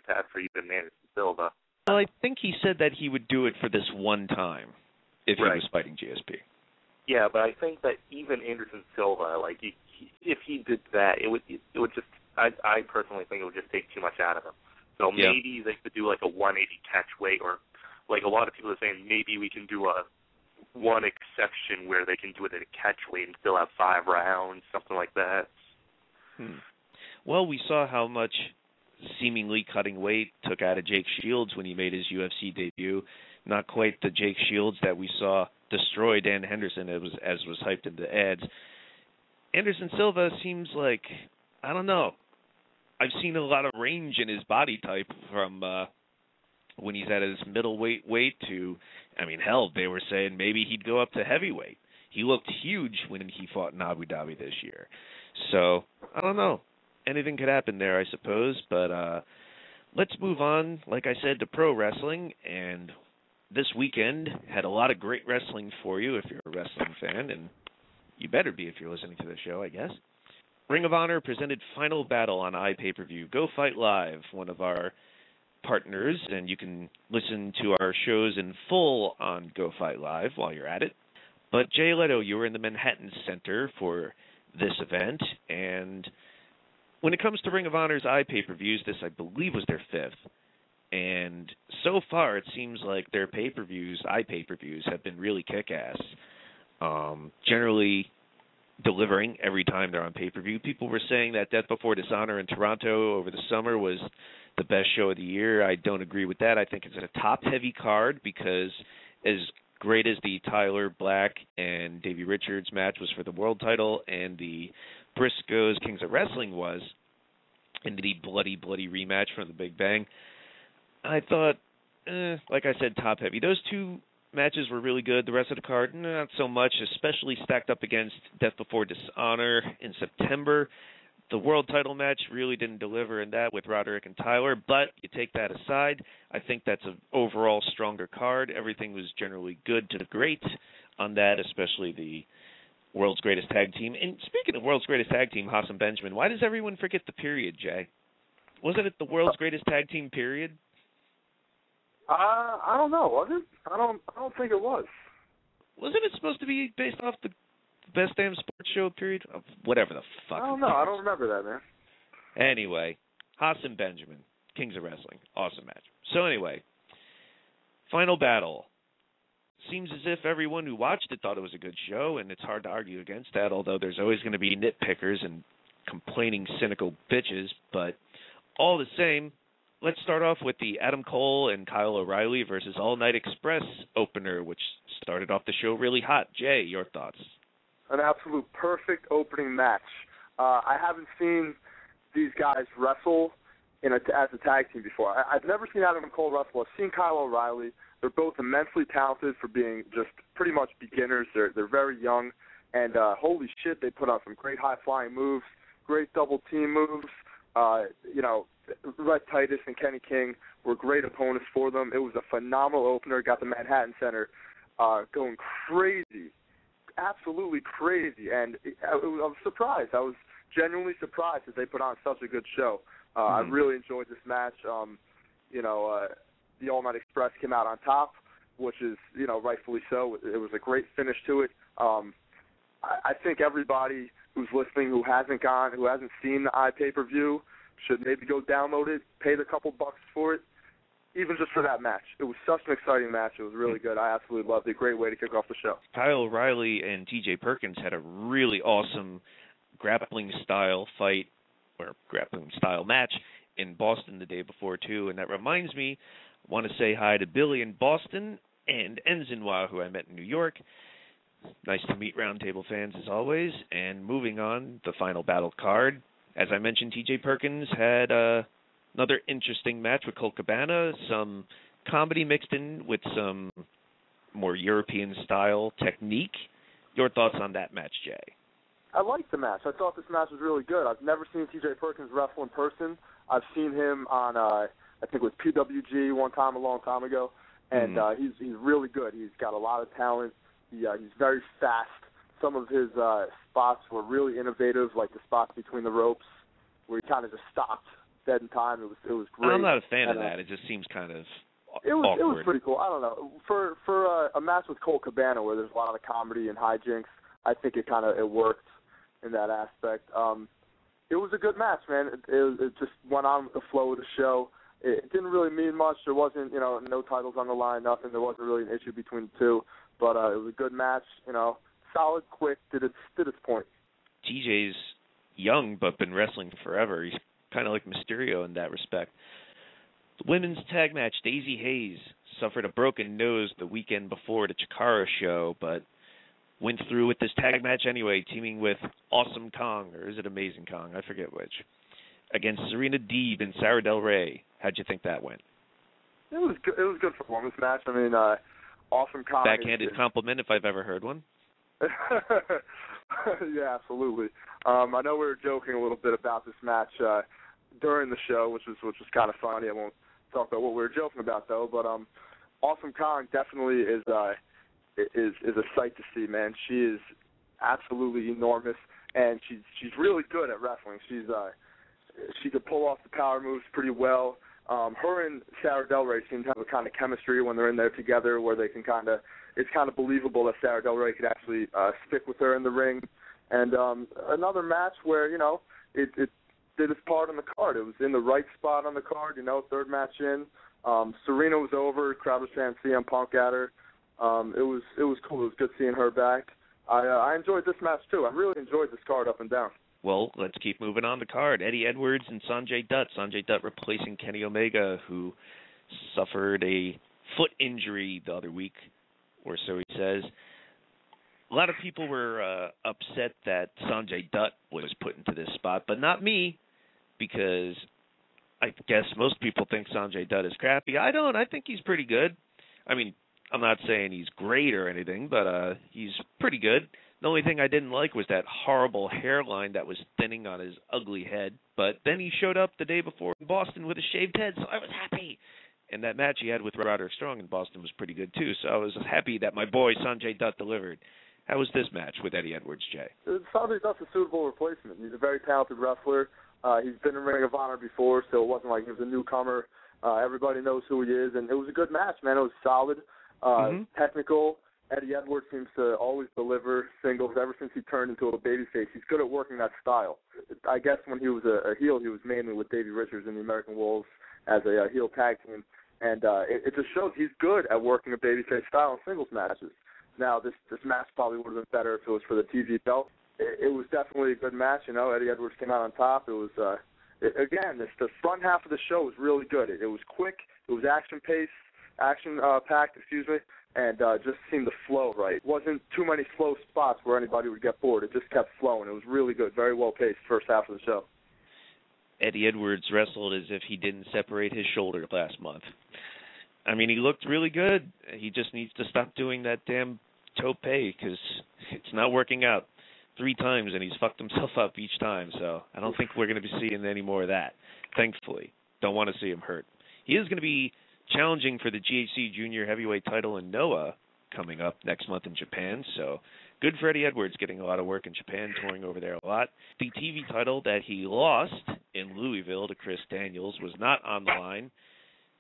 Anderson Silva. Well, I think he said that he would do it for this one time if he was fighting GSP. Yeah, but I think that even Anderson Silva, like if he did that, it would just. I personally think it would just take too much out of him. So maybe they could do like a 180 catch weight, or like a lot of people are saying maybe we can do one exception where they can do it at a catch weight and still have 5 rounds, something like that. Well, we saw how much seemingly cutting weight took out of Jake Shields when he made his UFC debut. Not quite the Jake Shields that we saw destroy Dan Henderson as was hyped in the ads. Anderson Silva seems like, I don't know. I've seen a lot of range in his body type from when he's at his middleweight weight to, I mean, hell, they were saying maybe he'd go up to heavyweight. He looked huge when he fought in Abu Dhabi this year. So, I don't know. Anything could happen there, I suppose. But let's move on, like I said, to pro wrestling. And this weekend had a lot of great wrestling for you if you're a wrestling fan. And you better be if you're listening to the show, I guess. Ring of Honor presented Final Battle on iPay-per-view. Go Fight Live, one of our partners, and you can listen to our shows in full on Go Fight Live while you're at it. But Jay Leto, you were in the Manhattan Center for this event, and when it comes to Ring of Honor's iPay-per-views, this, I believe, was their 5th. And so far, it seems like their iPay-per-views, have been really kick-ass. Generally delivering every time they're on pay-per-view. People were saying that Death Before Dishonor in Toronto over the summer was the best show of the year. I don't agree with that. I think it's a top-heavy card because as great as the Tyler Black and Davey Richards match was for the world title and the Briscoes Kings of Wrestling was in the bloody rematch from the Big Bang, I thought, like I said, top-heavy. Those two matches were really good. The rest of the card, not so much, especially stacked up against Death Before Dishonor in September. The world title match really didn't deliver in that with Roderick and Tyler, but you take that aside, I think that's an overall stronger card. Everything was generally good to great on that, especially the World's Greatest Tag Team. And speaking of World's Greatest Tag Team, Haas and Benjamin, why does everyone forget the period, Jay? Wasn't it the World's Greatest Tag Team period? I don't know, was it? I don't think it was. Wasn't it supposed to be based off the Best Damn Sports Show period? Whatever the fuck. I don't know. I don't remember that, man. Anyway, Haas and Benjamin, Kings of Wrestling. Awesome match. So anyway, Final Battle. Seems as if everyone who watched it thought it was a good show, and it's hard to argue against that, although there's always going to be nitpickers and complaining, cynical bitches. But all the same, let's start off with the Adam Cole and Kyle O'Reilly versus All Night Express opener, which started off the show really hot. Jay, your thoughts? an absolute perfect opening match. I haven't seen these guys wrestle as a tag team before. I've never seen Adam and Cole wrestle. I've seen Kyle O'Reilly. They're both immensely talented for being just pretty much beginners. They're very young, and holy shit, they put on some great high-flying moves, great double-team moves. Red Titus and Kenny King were great opponents for them. It was a phenomenal opener. Got the Manhattan Center going crazy, absolutely crazy, and I was surprised. I was genuinely surprised that they put on such a good show. I really enjoyed this match. The All Night Express came out on top, which is, rightfully so. It was a great finish to it. I think everybody who's listening who hasn't seen the iPay-per-view should maybe go download it, pay the couple bucks for it, even just for that match. It was such an exciting match. It was really good. I absolutely loved it. Great way to kick off the show. Kyle O'Reilly and TJ Perkins had a really awesome grappling style fight or grappling style match in Boston the day before, too. And that reminds me, I want to say hi to Billy in Boston and Enzinwa, who I met in New York. Nice to meet Roundtable fans, as always. And moving on, the Final Battle card. As I mentioned, TJ Perkins had another interesting match with Colt Cabana, some comedy mixed in with some more European-style technique. Your thoughts on that match, Jay? I liked the match. I thought this match was really good. I've never seen TJ Perkins wrestle in person. I've seen him on, I think it was PWG one time a long time ago, and he's really good. He's got a lot of talent. He's very fast. Some of his spots were really innovative, like the spots between the ropes, where he kind of just stopped dead in time. It was great. I'm not a fan of that. It just seems kind of awkward. It was pretty cool. I don't know. For a match with Colt Cabana, where there's a lot of comedy and hijinks, I think it worked in that aspect. It was a good match, man. It just went on with the flow of the show. It didn't really mean much. There wasn't, no titles on the line, nothing. There wasn't really an issue between the two, but it was a good match. Solid, quick, did its point. TJ's young, but been wrestling forever. He's kind of like Mysterio in that respect. The women's tag match, Daisy Hayes suffered a broken nose the weekend before the Chikara show, but went through with this tag match anyway, teaming with Awesome Kong, or is it Amazing Kong? I forget which, against Serena Deeb and Sarah Del Rey. How'd you think that went? It was good. It was a good performance match. I mean, Awesome Kong. Backhanded compliment if I've ever heard one. Yeah, absolutely. I know we were joking a little bit about this match during the show, which was kind of funny. I won't talk about what we were joking about though. But Awesome Kong definitely is a sight to see, man. She is absolutely enormous, and she's really good at wrestling. She could pull off the power moves pretty well. Her and Sarah Del Rey seem to have a kind of chemistry when they're in there together, where they can it's kind of believable that Sarah Del Rey could actually stick with her in the ring. And another match where, it did its part on the card. It was in the right spot on the card, third match in. Serena was over. Crowd was chanting CM Punk at her. It was cool. It was good seeing her back. I enjoyed this match, too. I really enjoyed this card up and down. Well, let's keep moving on the card. Eddie Edwards and Sanjay Dutt. Sanjay Dutt replacing Kenny Omega, who suffered a foot injury the other week, or so he says. A lot of people were upset that Sanjay Dutt was put into this spot, but not me, because I guess most people think Sanjay Dutt is crappy. I don't. I think he's pretty good. I mean, I'm not saying he's great or anything, but he's pretty good. The only thing I didn't like was that horrible hairline that was thinning on his ugly head. But then he showed up the day before in Boston with a shaved head, so I was happy. And that match he had with Roderick Strong in Boston was pretty good, too. So I was happy that my boy Sanjay Dutt delivered. How was this match with Eddie Edwards, Jay? Sanjay Dutt's a suitable replacement. He's a very talented wrestler. He's been in Ring of Honor before, so it wasn't like he was a newcomer. Everybody knows who he is. And it was a good match, man. It was solid, technical. Eddie Edwards seems to always deliver singles ever since he turned into a babyface. He's good at working that style. I guess when he was a heel, he was mainly with Davey Richards in the American Wolves as a heel tag team. And it just shows he's good at working a babyface style in singles matches. Now, this match probably would have been better if it was for the TV belt. It was definitely a good match. Eddie Edwards came out on top. It was, the front half of the show was really good. It was quick. It was action-packed, and just seemed to flow right. It wasn't too many slow spots where anybody would get bored. It just kept flowing. It was really good, very well-paced first half of the show. Eddie Edwards wrestled as if he didn't separate his shoulder last month. I mean, he looked really good. He just needs to stop doing that damn tope because it's not working out 3 times, and he's fucked himself up each time. So I don't think we're going to be seeing any more of that, thankfully. Don't want to see him hurt. He is going to be challenging for the GHC Junior Heavyweight title in Noah coming up next month in Japan. So good for Eddie Edwards, getting a lot of work in Japan, touring over there a lot. The TV title that he lost in Louisville to Chris Daniels was not on the line.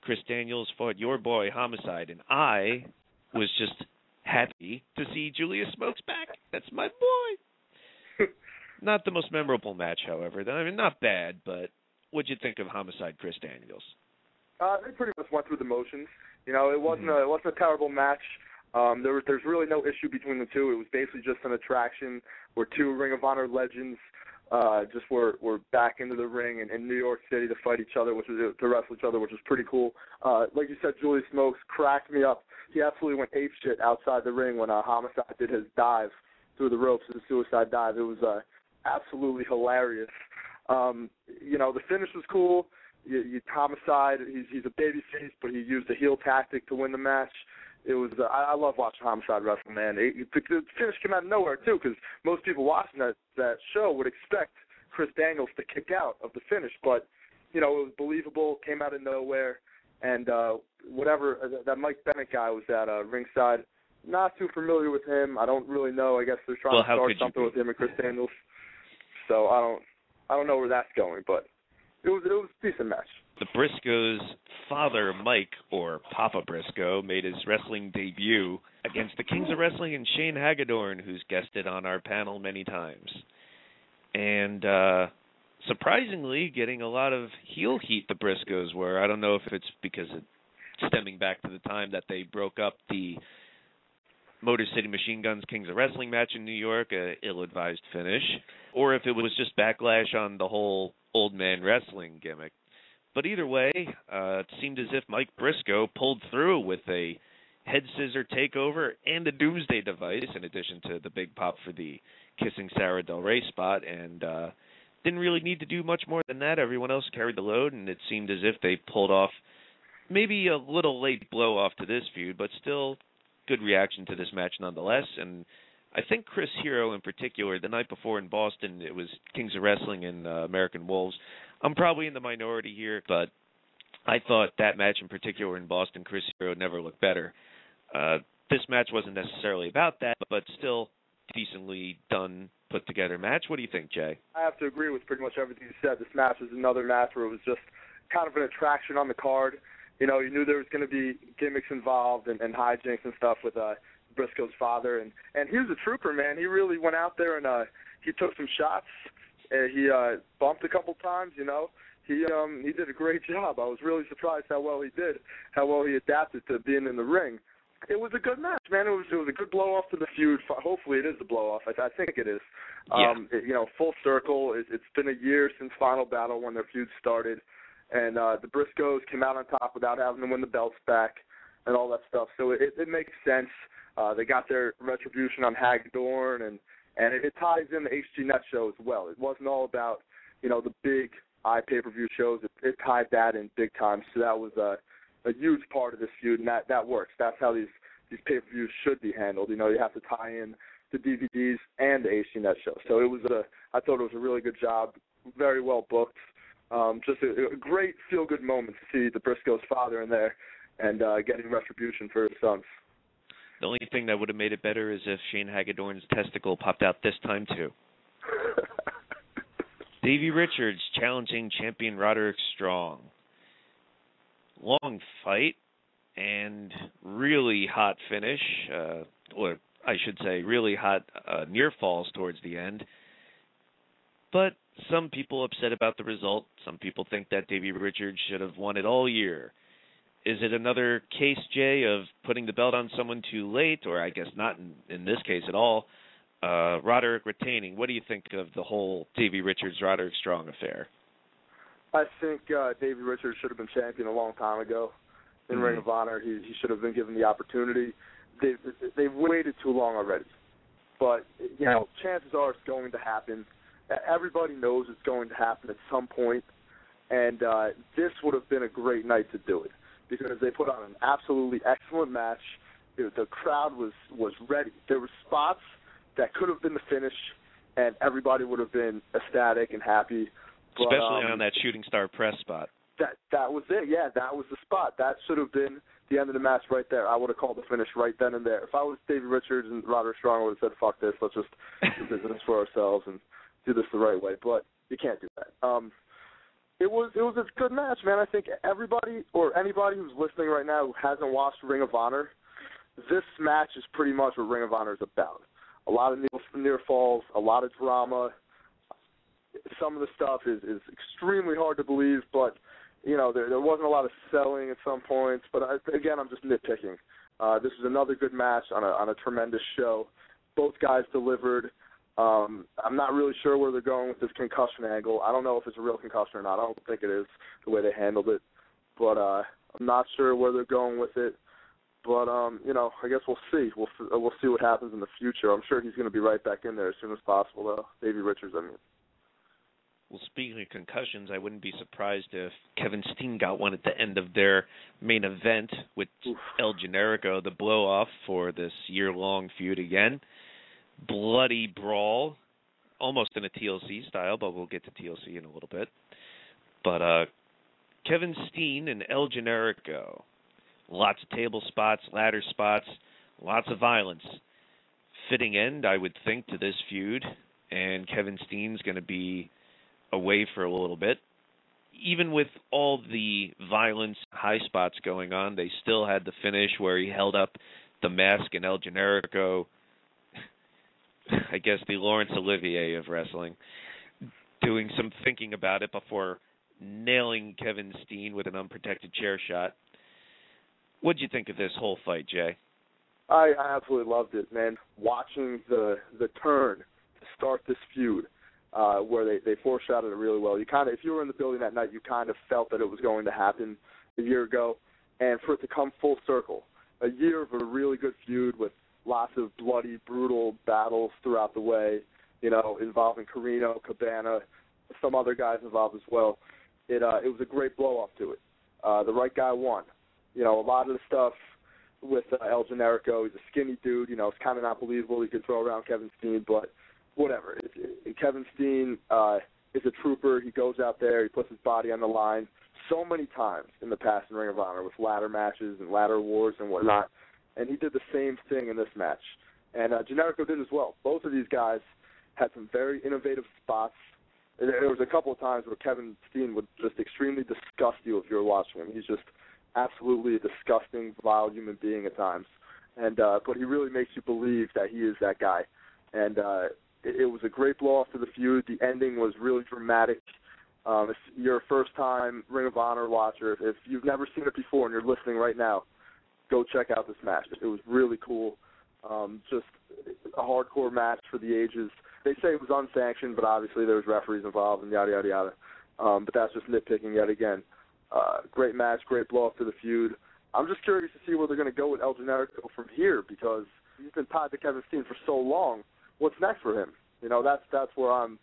Chris Daniels fought your boy Homicide, and I was just happy to see Julius Smokes back. That's my boy. Not the most memorable match, however. I mean, not bad, but what'd you think of Homicide Chris Daniels? They pretty much went through the motions. You know, it wasn't a terrible match. There's really no issue between the two. It was basically just an attraction where 2 Ring of Honor legends just were back into the ring in New York City to fight each other, to wrestle each other, which was pretty cool. Like you said, Julius Smokes cracked me up. He absolutely went apeshit outside the ring when Homicide did his dive through the ropes, his suicide dive. It was absolutely hilarious. You know, the finish was cool. Homicide, he's a babyface, but he used a heel tactic to win the match. It was I love watching Homicide wrestle, man. The finish came out of nowhere too, because most people watching that show would expect Chris Daniels to kick out of the finish, but you know, it was believable. Came out of nowhere, and whatever that Mike Bennett guy was at ringside. Not too familiar with him. I don't really know. I guess they're trying to start something with him and Chris Daniels. So I don't know where that's going, but it was a decent match. The Briscoes' father, Mike, or Papa Briscoe, made his wrestling debut against the Kings of Wrestling and Shane Hagedorn, who's guested on our panel many times. And surprisingly, getting a lot of heel heat, the Briscoes were. I don't know if it's because it's stemming back to the time that they broke up the Motor City Machine Guns Kings of Wrestling match in New York, a ill-advised finish, or if it was just backlash on the whole old man wrestling gimmick. But either way, it seemed as if Mike Briscoe pulled through with a head scissor takeover and a doomsday device, in addition to the big pop for the Kissing Sarah Del Rey spot, and didn't really need to do much more than that. Everyone else carried the load, and it seemed as if they pulled off maybe a little late blow-off to this feud, but still good reaction to this match nonetheless. And I think Chris Hero in particular, the night before in Boston, it was Kings of Wrestling and American Wolves. I'm probably in the minority here, but I thought that match in particular in Boston, Chris Hero never looked better. This match wasn't necessarily about that, but still decently done, put together match. What do you think, Jay? I have to agree with pretty much everything you said. This match was another match where it was just kind of an attraction on the card. You know, you knew there was going to be gimmicks involved and hijinks and stuff with Briscoe's father. And he was a trooper, man. He really went out there and he took some shots. He bumped a couple times, you know. He did a great job. I was really surprised how well he did, how well he adapted to being in the ring. It was a good match, man. It was a good blow-off to the feud. Hopefully it is a blow-off. I think it is. Yeah. You know, full circle. It's been a year since Final Battle when their feud started. And the Briscoes came out on top without having to win the belts back and all that stuff. So it makes sense. They got their retribution on Hagedorn, and it ties in the HG Net show as well. It wasn't all about, you know, the big pay-per-view shows. It tied that in big time. So that was a huge part of this feud, and that works. That's how these pay-per-views should be handled. You know, you have to tie in the DVDs and the HG Net show. So I thought it was a really good job, very well booked. Just a great feel-good moment to see the Briscoes' father in there and getting retribution for his sons. The only thing that would have made it better is if Shane Hagedorn's testicle popped out this time, too. Davey Richards challenging champion Roderick Strong. Long fight and really hot finish, or I should say really hot near falls towards the end. But some people upset about the result. Some people think that Davey Richards should have won it all year. Is it another case, Jay, of putting the belt on someone too late, or I guess not in this case at all, Roderick retaining? What do you think of the whole Davey Richards-Roderick Strong affair? I think Davey Richards should have been champion a long time ago in Ring of Honor. He should have been given the opportunity. they've waited too long already. But, you know, chances are it's going to happen. Everybody knows it's going to happen at some point. And this would have been a great night to do it because they put on an absolutely excellent match. The crowd was ready. There were spots that could have been the finish, and everybody would have been ecstatic and happy. But, especially on that shooting star press spot. That was it. Yeah, that was the spot. That should have been the end of the match right there. I would have called the finish right then and there. If I was Davey Richards and Roderick Strong, I would have said, fuck this. Let's just do business for ourselves and do this the right way. But you can't do that. It was a good match, man. I think everybody or anybody who's listening right now who hasn't watched Ring of Honor, this match is pretty much what Ring of Honor is about. A lot of near falls, a lot of drama. Some of the stuff is extremely hard to believe, but you know there wasn't a lot of selling at some points. But again, I'm just nitpicking. This is another good match on a tremendous show. Both guys delivered. I'm not really sure where they're going with this concussion angle. I don't know if it's a real concussion or not. I don't think it is the way they handled it, but I'm not sure where they're going with it. But you know, I guess we'll see. We'll see what happens in the future. I'm sure he's going to be right back in there as soon as possible, though. Davey Richards, I mean. Well, speaking of concussions, I wouldn't be surprised if Kevin Steen got one at the end of their main event with El Generico, the blow-off for this year-long feud again. Bloody brawl, almost in a TLC style, but we'll get to TLC in a little bit. But Kevin Steen and El Generico, lots of table spots, ladder spots, lots of violence. Fitting end, I would think, to this feud, and Kevin Steen's going to be away for a little bit. Even with all the violence, high spots going on, they still had the finish where he held up the mask and El Generico, I guess the Laurence Olivier of wrestling, doing some thinking about it before nailing Kevin Steen with an unprotected chair shot. What'd you think of this whole fight, Jay? I absolutely loved it, man. Watching the turn to start this feud, where they foreshadowed it really well. You kind of, if you were in the building that night, you kind of felt that it was going to happen a year ago, and for it to come full circle, a year of a really good feud with lots of bloody, brutal battles throughout the way, you know, involving Carino, Cabana, some other guys involved as well. It was a great blow-off to it. The right guy won. You know, a lot of the stuff with El Generico, he's a skinny dude. You know, it's kind of not believable he could throw around Kevin Steen, but whatever. Kevin Steen is a trooper. He goes out there. He puts his body on the line so many times in the past in Ring of Honor with ladder matches and ladder wars and whatnot. And he did the same thing in this match. And Generico did as well. Both of these guys had some very innovative spots. There was a couple of times where Kevin Steen would just extremely disgust you if you were watching him. He's just absolutely a disgusting, vile human being at times. And but he really makes you believe that he is that guy. And it was a great blow-off to the feud. The ending was really dramatic. If you're a first-time Ring of Honor watcher, if you've never seen it before and you're listening right now, go check out this match. It was really cool. Just a hardcore match for the ages. They say it was unsanctioned, but obviously there was referees involved and yada, yada, yada. But that's just nitpicking yet again. Great match, great blow-off to the feud. I'm just curious to see where they're going to go with El Generico from here because he's been tied to Kevin Steen for so long. What's next for him? You know, that's where I'm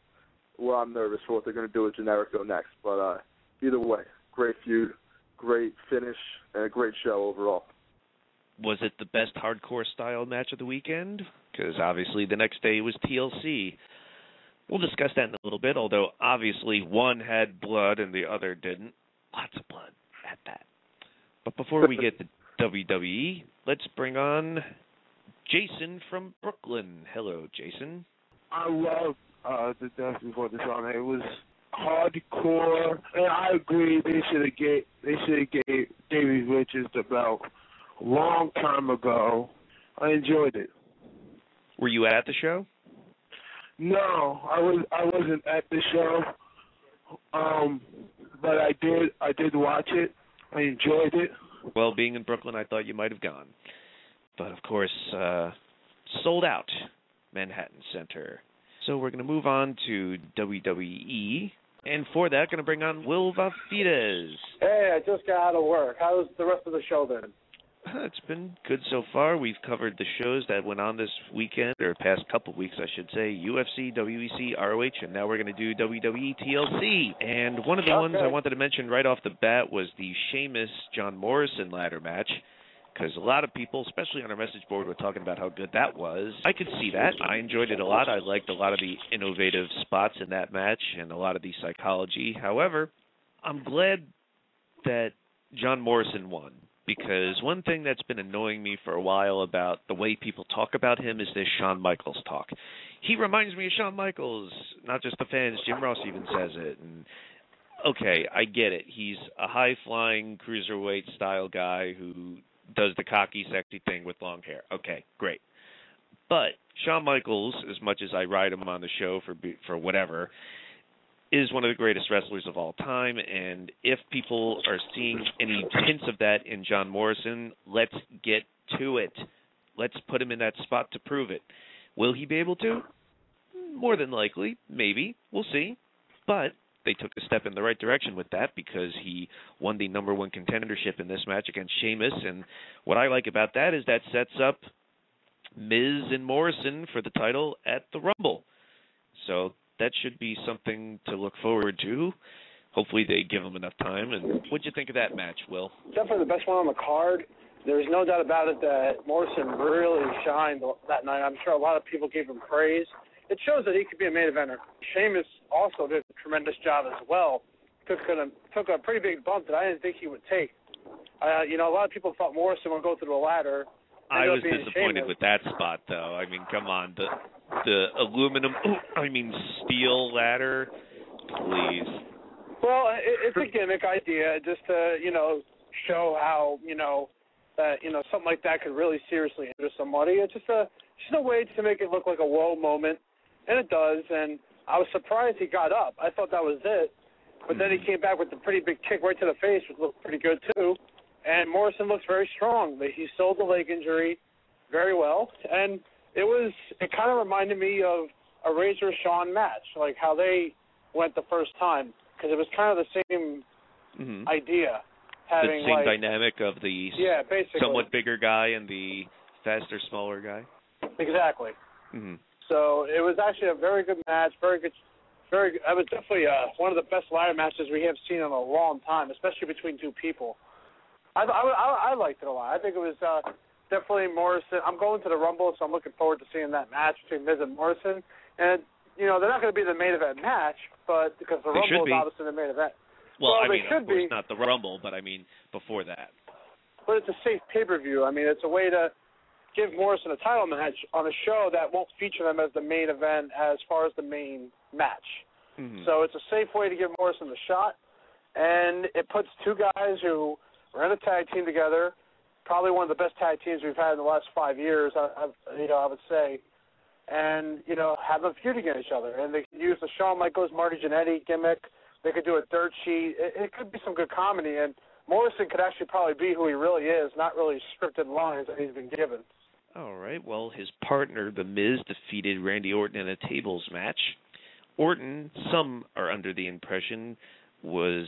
nervous for what they're going to do with Generico next. But either way, great feud, great finish, and a great show overall. Was it the best hardcore style match of the weekend? Because obviously the next day was TLC. We'll discuss that in a little bit, although obviously one had blood and the other didn't. Lots of blood at that. But before we get to WWE, let's bring on Jason from Brooklyn. Hello, Jason. I love the Death Before Dishonor. It was hardcore, and I agree they should have gave Davey Richards the belt a long time ago. I enjoyed it. Were you at the show? No, I wasn't at the show. But I did watch it. I enjoyed it. Well, being in Brooklyn, I thought you might have gone. But, of course, sold out Manhattan Center. So we're going to move on to WWE. And for that, going to bring on Will Vafides. Hey, I just got out of work. How was the rest of the show then? It's been good so far. We've covered the shows that went on this weekend, or past couple weeks, I should say, UFC, WEC, ROH, and now we're going to do WWE TLC. And one of the ones I wanted to mention right off the bat was the Sheamus-John Morrison ladder match, because a lot of people, especially on our message board, were talking about how good that was. I could see that. I enjoyed it a lot. I liked a lot of the innovative spots in that match and a lot of the psychology. However, I'm glad that John Morrison won, because one thing that's been annoying me for a while about the way people talk about him is this Shawn Michaels talk. He reminds me of Shawn Michaels, not just the fans. Jim Ross even says it. And okay, I get it. He's a high-flying cruiserweight style guy who does the cocky, sexy thing with long hair. Okay, great. But Shawn Michaels, as much as I ride him on the show for whatever, is one of the greatest wrestlers of all time, and if people are seeing any hints of that in John Morrison, let's get to it. Let's put him in that spot to prove it. Will he be able to? More than likely. Maybe. We'll see. But they took a step in the right direction with that, because he won the number one contendership in this match against Sheamus, and what I like about that is that sets up Miz and Morrison for the title at the Rumble. So that should be something to look forward to. Hopefully they give him enough time. And what'd you think of that match, Will? Definitely the best one on the card. There's no doubt about it that Morrison really shined that night. I'm sure a lot of people gave him praise. It shows that he could be a main eventer. Sheamus also did a tremendous job as well. Took a pretty big bump that I didn't think he would take. A lot of people thought Morrison would go through the ladder. I was disappointed with that spot, though. I mean, come on. The aluminum, steel ladder, please. Well, it's a gimmick idea just to, show how, that, something like that could really seriously injure somebody. It's just a way to make it look like a whoa moment, and it does. And I was surprised he got up. I thought that was it. But then he came back with a pretty big kick right to the face, which looked pretty good, too. And Morrison looks very strong. He sold the leg injury very well. And it kind of reminded me of a Razor-Shawn match, like how they went the first time, because it was kind of the same idea. The same dynamic of the basically somewhat bigger guy and the faster, smaller guy. Exactly. Mm-hmm. So it was actually a very good match, very good. It was definitely one of the best ladder matches we have seen in a long time, especially between two people. I liked it a lot. I think it was definitely Morrison. I'm going to the Rumble, so I'm looking forward to seeing that match between Miz and Morrison. And, they're not going to be the main event match, but because the Rumble is obviously the main event. Well, I mean, of course not the Rumble, but I mean before that. But it's a safe pay-per-view. I mean, it's a way to give Morrison a title match on a show that won't feature them as the main event as far as the main match. Mm-hmm. So it's a safe way to give Morrison the shot, and it puts two guys who were in a tag team together, probably one of the best tag teams we've had in the last 5 years, I would say, and, have them feud against each other. And they could use the Shawn Michaels, Marty Jannetty gimmick. They could do a dirt sheet. It could be some good comedy, and Morrison could actually probably be who he really is, not really scripted lines that he's been given. All right. Well, his partner, The Miz, defeated Randy Orton in a tables match. Orton, some are under the impression, was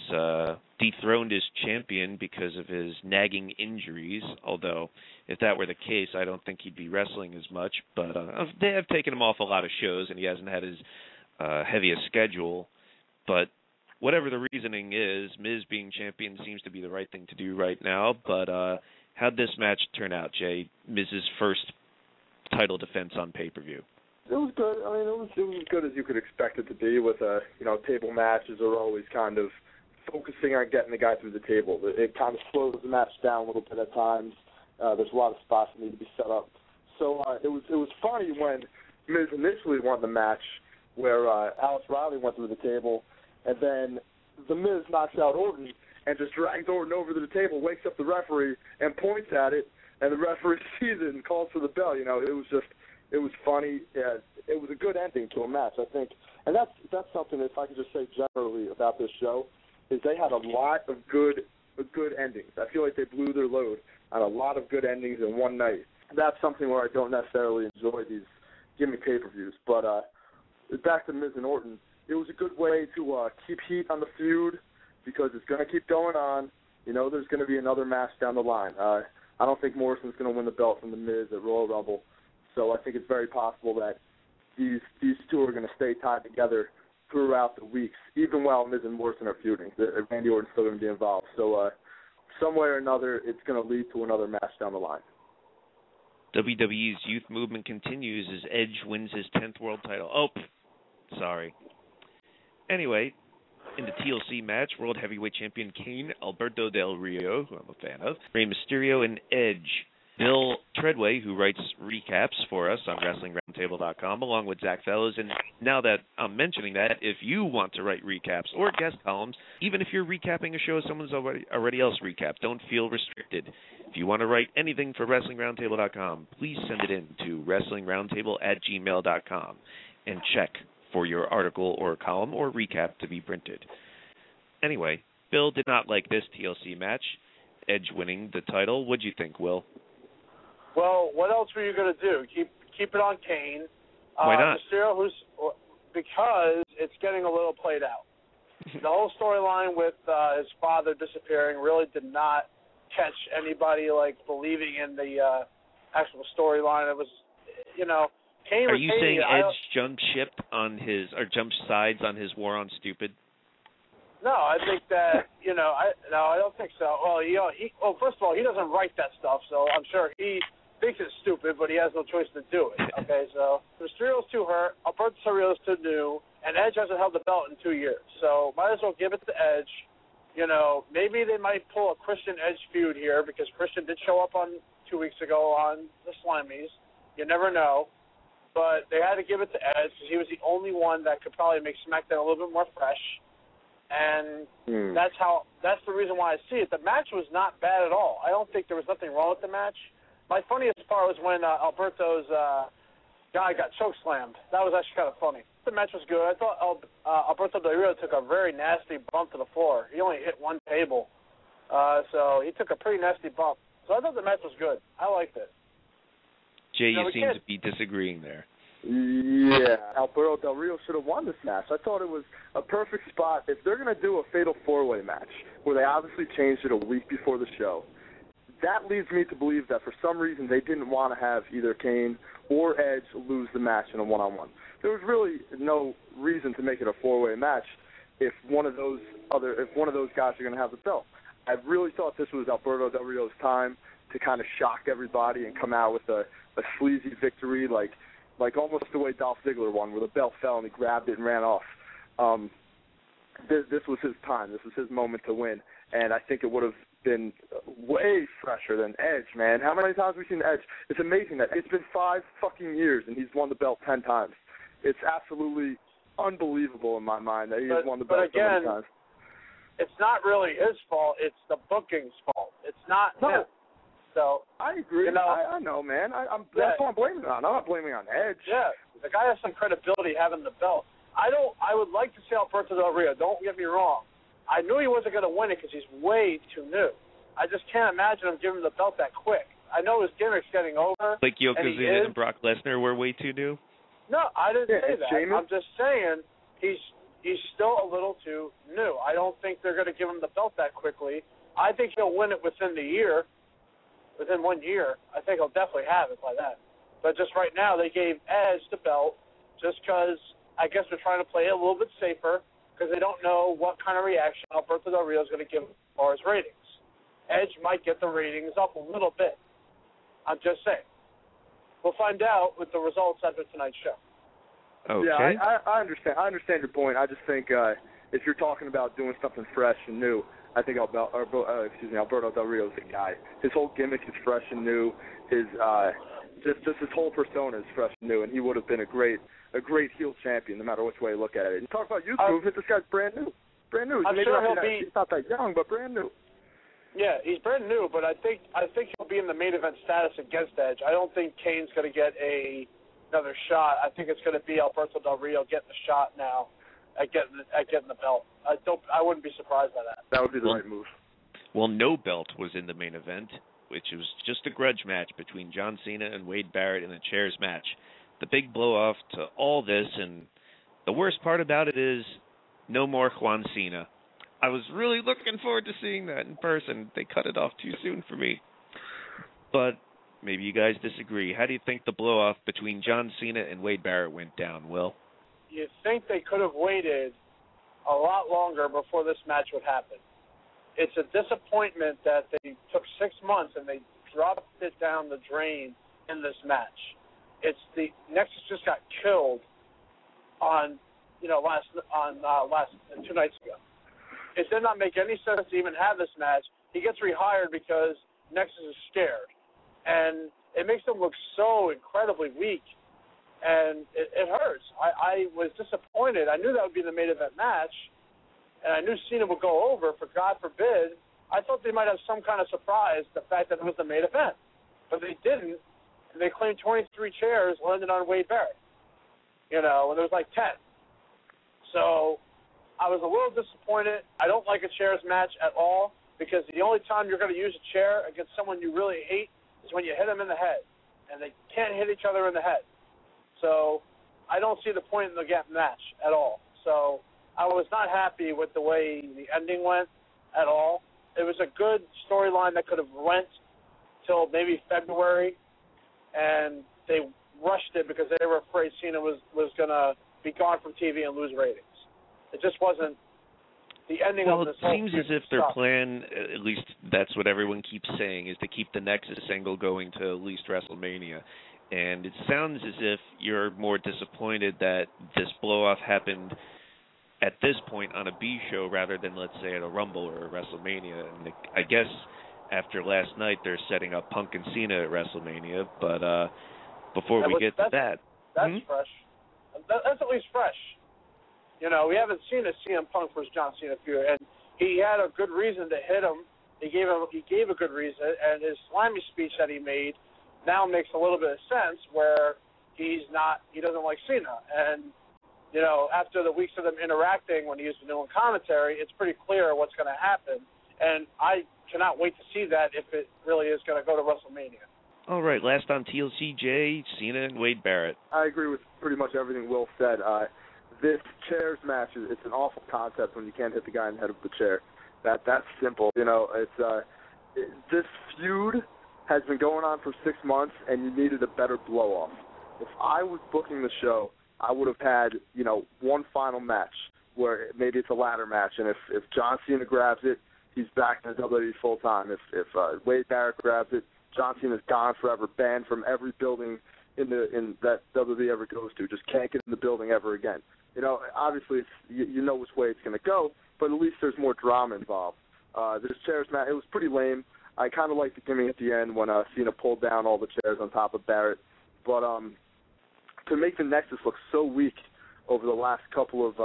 dethroned as champion because of his nagging injuries, although if that were the case, I don't think he'd be wrestling as much. But they have taken him off a lot of shows, and he hasn't had his heaviest schedule. But whatever the reasoning is, Miz being champion seems to be the right thing to do right now. But how'd this match turn out, Jay? Miz's first title defense on pay-per-view. It was good. I mean, it was as good as you could expect it to be. With table matches are always kind of focusing on getting the guy through the table. It kind of slows the match down a little bit at times. There's a lot of spots that need to be set up. So it was funny when Miz initially won the match, where Alex Riley went through the table, and then the Miz knocks out Orton and just drags Orton over to the table, wakes up the referee and points at it, and the referee sees it and calls for the bell. It was funny. Yeah, it was a good ending to a match, I think. And that's something, if I could just say generally about this show, is they had a lot of good endings. I feel like they blew their load on a lot of good endings in one night. That's something where I don't necessarily enjoy these gimmick pay-per-views. But back to Miz and Orton, it was a good way to keep heat on the feud, because it's going to keep going on. There's going to be another match down the line. I don't think Morrison's going to win the belt from The Miz at Royal Rumble. So I think it's very possible that these two are going to stay tied together throughout the weeks, even while Miz and Morrison are feuding. Randy Orton's still going to be involved. So some way or another, it's going to lead to another match down the line. WWE's youth movement continues as Edge wins his 10th world title. Oh, sorry. Anyway, in the TLC match, World Heavyweight Champion Kane, Alberto Del Rio, who I'm a fan of, Rey Mysterio, and Edge. Bill Treadway, who writes recaps for us on WrestlingRoundtable.com, along with Zach Fellows. And now that I'm mentioning that, if you want to write recaps or guest columns, even if you're recapping a show someone's already else recapped, don't feel restricted. If you want to write anything for WrestlingRoundtable.com, please send it in to WrestlingRoundtable@gmail.com and check for your article or column or recap to be printed. Anyway, Bill did not like this TLC match, Edge winning the title. What'd you think, Will? Well, what else were you going to do? Keep it on Kane. Why not? Mysterio, because it's getting a little played out. The whole storyline with his father disappearing really did not catch anybody believing in the actual storyline. It was, Kane. Are you saying Edge jumped ship on jumped sides on his war on stupid? No, I think that I don't think so. Well, first of all, he doesn't write that stuff, so I'm sure he thinks it's stupid, but he has no choice to do it. Okay, so Mysterio's too hurt, Alberto Del Rio's too new, and Edge hasn't held the belt in 2 years. So might as well give it to Edge. Maybe they might pull a Christian Edge feud here because Christian did show up 2 weeks ago on the Slimies. You never know. But they had to give it to Edge because he was the only one that could probably make SmackDown a little bit more fresh. And that's the reason why I see it. The match was not bad at all. I don't think there was nothing wrong with the match. My funniest part was when Alberto's guy got chokeslammed. That was actually kind of funny. The match was good. I thought Alberto Del Rio took a very nasty bump to the floor. He only hit one table. So he took a pretty nasty bump. So I thought the match was good. I liked it. Jay, you seem to be disagreeing there. Yeah, Alberto Del Rio should have won this match. I thought it was a perfect spot. If they're going to do a fatal four-way match, where they obviously changed it a week before the show, that leads me to believe that for some reason they didn't want to have either Kane or Edge lose the match in a one-on-one. There was really no reason to make it a four-way match if one of those guys are going to have the belt. I really thought this was Alberto Del Rio's time to kind of shock everybody and come out with a sleazy victory, like almost the way Dolph Ziggler won, where the belt fell and he grabbed it and ran off. This was his time. This was his moment to win, and I think it would have been way fresher than Edge, man. How many times have we seen Edge? It's amazing that it's been 5 fucking years and he's won the belt 10 times. It's absolutely unbelievable in my mind that he has won the belt so many times. It's not really his fault. It's the booking's fault. It's not him. So I agree. I know, man. That's what I'm blaming on. I'm not blaming on Edge. Yeah, the guy has some credibility having the belt. I would like to see Alberto Del Rio. Don't get me wrong. I knew he wasn't going to win it because he's way too new. I just can't imagine him giving the belt that quick. I know his gimmick's getting over. Like Yokozuna and Brock Lesnar were way too new? No, I didn't say that. Sheamus? I'm just saying he's still a little too new. I don't think they're going to give him the belt that quickly. I think he'll win it within the year. Within 1 year, I think he'll definitely have it by then. But just right now, they gave Edge the belt just because I guess they're trying to play it a little bit safer because they don't know what kind of reaction Alberto Del Rio is going to give as far as ratings. Edge might get the ratings up a little bit. I'm just saying. We'll find out with the results after tonight's show. Okay. Yeah, I understand. I understand your point. I just think if you're talking about doing something fresh and new, I think Alberto Del Rio's the guy. His whole gimmick is fresh and new. His just his whole persona is fresh and new, and he would have been a great heel champion no matter which way you look at it. You talk about youth movement, this guy's brand new. I'm sure he's not that young, but brand new. Yeah, he's brand new, but I think he'll be in the main event status against Edge. I don't think Kane's going to get another shot. I think it's going to be Alberto Del Rio getting the shot now at getting the belt. I wouldn't be surprised by that. That would be the right move. Well, no belt was in the main event, which was just a grudge match between John Cena and Wade Barrett in a chairs match. The big blow-off to all this, and the worst part about it is no more Juan Cena. I was really looking forward to seeing that in person. They cut it off too soon for me. but maybe you guys disagree. How do you think the blow-off between John Cena and Wade Barrett went down, Will? You think they could have waited a lot longer before this match would happen. It's a disappointment that they took 6 months and they dropped it down the drain in this match. It's the Nexus just got killed on 2 nights ago. It did not make any sense to even have this match. He gets rehired because Nexus is scared, and it makes them look so incredibly weak, and it hurts. I was disappointed. I knew that would be the main event match, and I knew Cena would go over. For God forbid, I thought they might have some kind of surprise, the fact that it was the main event, but they didn't. And they claimed 23 chairs landed on Wade Barrett, and there was like 10. So I was a little disappointed. I don't like a chairs match at all, because the only time you're going to use a chair against someone you really hate is when you hit them in the head, and they can't hit each other in the head. So I don't see the point in the match at all. So I was not happy with the way the ending went at all. It was a good storyline that could have went till maybe February, and they rushed it because they were afraid Cena was going to be gone from TV and lose ratings. It just wasn't the ending of this whole Well, it seems as if their plan, at least that's what everyone keeps saying, is to keep the Nexus angle going to at least WrestleMania. And it sounds as if you're more disappointed that this blow-off happened at this point on a B show rather than, let's say, at a Rumble or a WrestleMania. And I guess after last night they're setting up Punk and Cena at WrestleMania. But before we get to that... That's fresh. That's at least fresh. We haven't seen a CM Punk versus John Cena feud, and he had a good reason to hit him. He gave a good reason, and his slimy speech that he made now makes a little bit of sense, where he doesn't like Cena. And, after the weeks of them interacting when he was doing commentary, it's pretty clear what's going to happen. And I cannot wait to see that if it really is going to go to WrestleMania. All right, last on TLC, Jay, Cena and Wade Barrett. I agree with pretty much everything Will said. This chairs match, it's an awful concept when you can't hit the guy in the head with the chair. That's simple. This feud has been going on for 6 months, and you needed a better blow-off. If I was booking the show, I would have had, one final match where maybe it's a ladder match, and if John Cena grabs it, he's back in the WWE full time. If Wade Barrett grabs it, John Cena's gone forever, banned from every building in that WWE ever goes to. Just can't get in the building ever again. Obviously, you know which way it's going to go, but at least there's more drama involved. This chairs match, it was pretty lame. I kind of liked the gimmick at the end when Cena pulled down all the chairs on top of Barrett. But to make the Nexus look so weak over the last couple of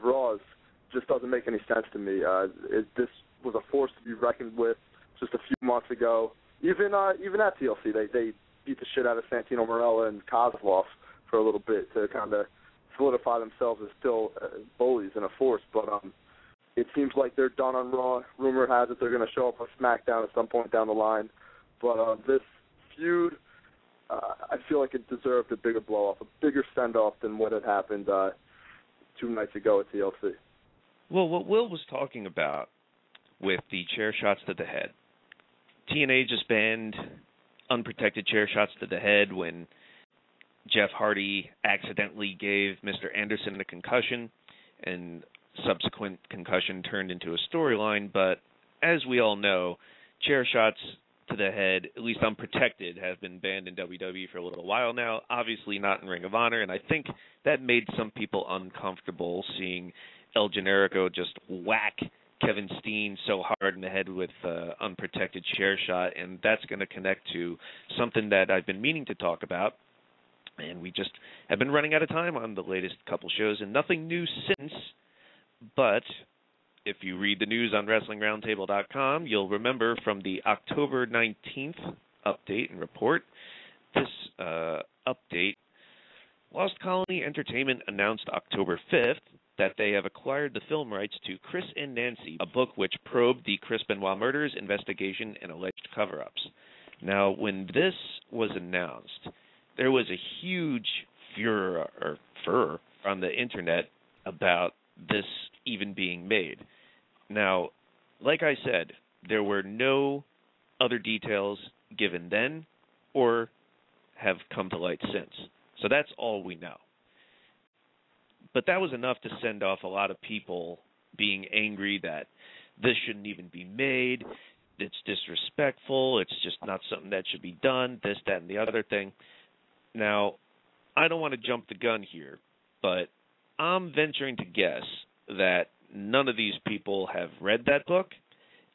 Raws just doesn't make any sense to me. This was a force to be reckoned with just a few months ago. Even at TLC, they beat the shit out of Santino Marella and Kozlov for a little bit to kind of solidify themselves as still bullies and a force. But it seems like they're done on Raw. Rumor has it they're going to show up on SmackDown at some point down the line. But this feud, I feel like it deserved a bigger blow-off, a bigger send-off than what had happened 2 nights ago at TLC. Well, what Will was talking about with the chair shots to the head, TNA just banned unprotected chair shots to the head when Jeff Hardy accidentally gave Mr. Anderson a concussion, and subsequent concussion turned into a storyline. But as we all know, chair shots to the head, at least unprotected, have been banned in WWE for a little while now, obviously not in Ring of Honor, and I think that made some people uncomfortable seeing El Generico just whack Kevin Steen so hard in the head with unprotected chair shot, and that's going to connect to something that I've been meaning to talk about, and we just have been running out of time on the latest couple shows, and nothing new since, but if you read the news on WrestlingRoundtable.com, you'll remember from the October 19th update and report, this update, Lost Colony Entertainment announced October 5th that they have acquired the film rights to Chris and Nancy, a book which probed the Chris Benoit murders, investigation, and alleged cover-ups. Now, when this was announced, there was a huge furor on the internet about this even being made. Now, like I said, there were no other details given then or have come to light since. So that's all we know. But that was enough to send off a lot of people being angry that this shouldn't even be made, it's disrespectful, it's just not something that should be done, this, that, and the other thing. Now, I don't want to jump the gun here, but I'm venturing to guess that none of these people have read that book,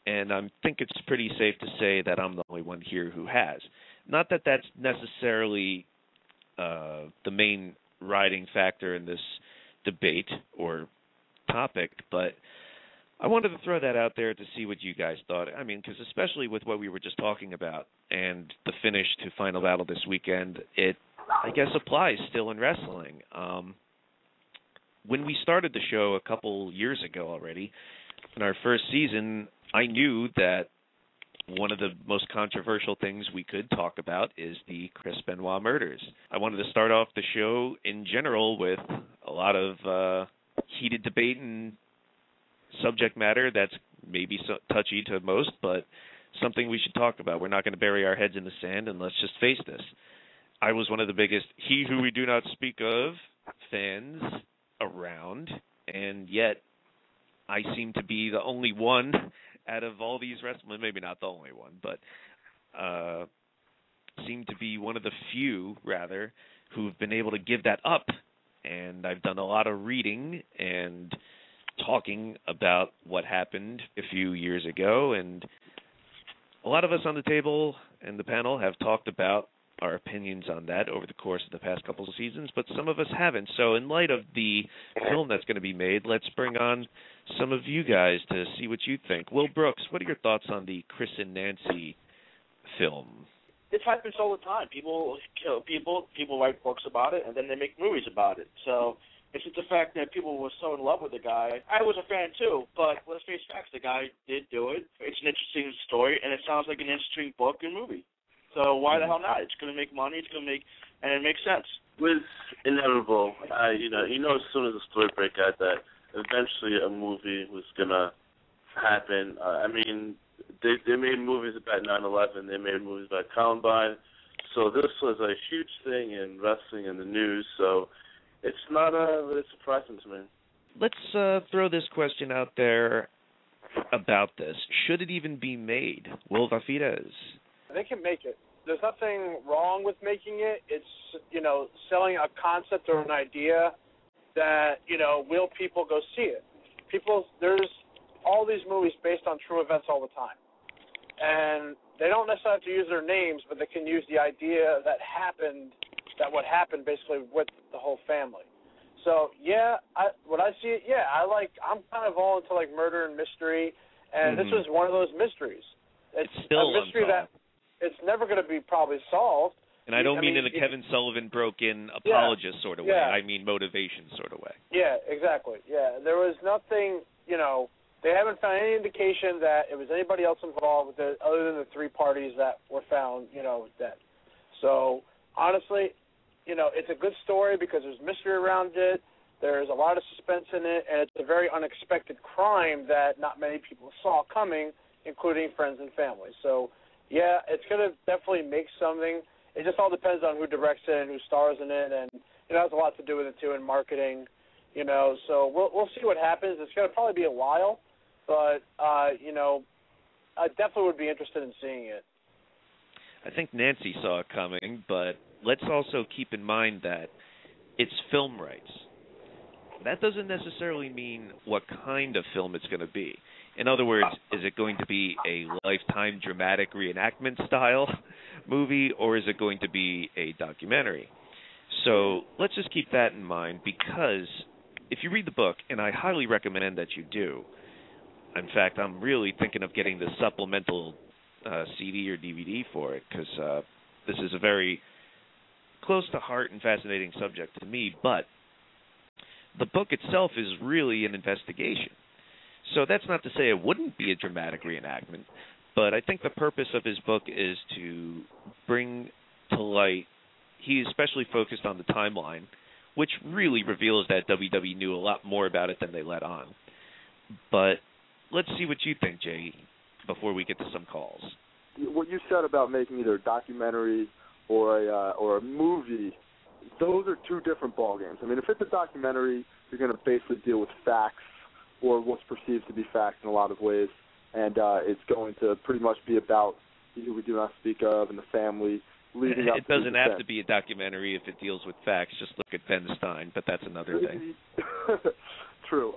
and I think it's pretty safe to say that I'm the only one here who has. Not that that's necessarily the main riding factor in this debate or topic, but I wanted to throw that out there to see what you guys thought. I mean, because especially with what we were just talking about and the finish to Final Battle this weekend, it, I guess, applies still in wrestling. When we started the show a couple years ago already, in our first season, I knew that one of the most controversial things we could talk about is the Chris Benoit murders. I wanted to start off the show in general with a lot of heated debate and subject matter that's maybe so touchy to most, but something we should talk about. We're not going to bury our heads in the sand, and let's just face this. I was one of the biggest he who we do not speak of fans around, and yet I seem to be the only one out of all these wrestlers, maybe not the only one, but seem to be one of the few, rather, who've been able to give that up. And I've done a lot of reading and talking about what happened a few years ago, and a lot of us on the table and the panel have talked about our opinions on that over the course of the past couple of seasons, but some of us haven't. So in light of the film that's going to be made, let's bring on some of you guys to see what you think. Will Brooks, what are your thoughts on the Chris and Nancy film? This happens all the time. People kill people write books about it, and then they make movies about it. So it's just the fact that people were so in love with the guy. I was a fan too, but let's face facts, the guy did do it. It's an interesting story, and it sounds like an interesting book and movie. So why the hell not? It's going to make money. It's going to make, and it makes sense. It was inevitable. You know, as soon as the story broke out that eventually a movie was going to happen. I mean, they made movies about 9/11. They made movies about Columbine. So this was a huge thing in wrestling and the news. So it's not really surprising to me. Let's throw this question out there about this. Should it even be made? Will Vafides? They can make it. There's nothing wrong with making it. It's, selling a concept or an idea that, will people go see it? There's all these movies based on true events all the time. And they don't necessarily have to use their names, but they can use the idea that what happened basically with the whole family. So, when I see it, I'm kind of all into murder and mystery, and this was one of those mysteries. It's still a mystery that it's never going to be probably solved. And I don't mean in a Kevin Sullivan broken apologist sort of way. I mean motivation sort of way. Yeah, exactly. Yeah, there was nothing, they haven't found any indication that it was anybody else involved with it other than the three parties that were found, dead. So, honestly, it's a good story because there's mystery around it. There's a lot of suspense in it, and it's a very unexpected crime that not many people saw coming, including friends and family. So, yeah, it's going to definitely make something. It just all depends on who directs it and who stars in it, and it has a lot to do with it, too, in marketing, So we'll see what happens. It's going to probably be a while, but, I definitely would be interested in seeing it. I think Nancy saw it coming, but let's also keep in mind that it's film rights. That doesn't necessarily mean what kind of film it's going to be. In other words, is it going to be a Lifetime dramatic reenactment style movie, or is it going to be a documentary? So let's just keep that in mind, because if you read the book, and I highly recommend that you do, in fact, I'm really thinking of getting the supplemental CD or DVD for it, because this is a very close to heart and fascinating subject to me, but the book itself is really an investigation. So that's not to say it wouldn't be a dramatic reenactment, but I think the purpose of his book is to bring to light, he especially focused on the timeline, which really reveals that WWE knew a lot more about it than they let on. But let's see what you think, Jay, before we get to some calls. what you said about making either a documentary or a movie, those are two different ballgames. I mean, if it's a documentary, you're going to basically deal with facts or what's perceived to be facts in a lot of ways, and it's going to pretty much be about who we do not speak of and the family leading up to the event. It doesn't have to be a documentary if it deals with facts. Just look at Ben Stein, but that's another thing. True.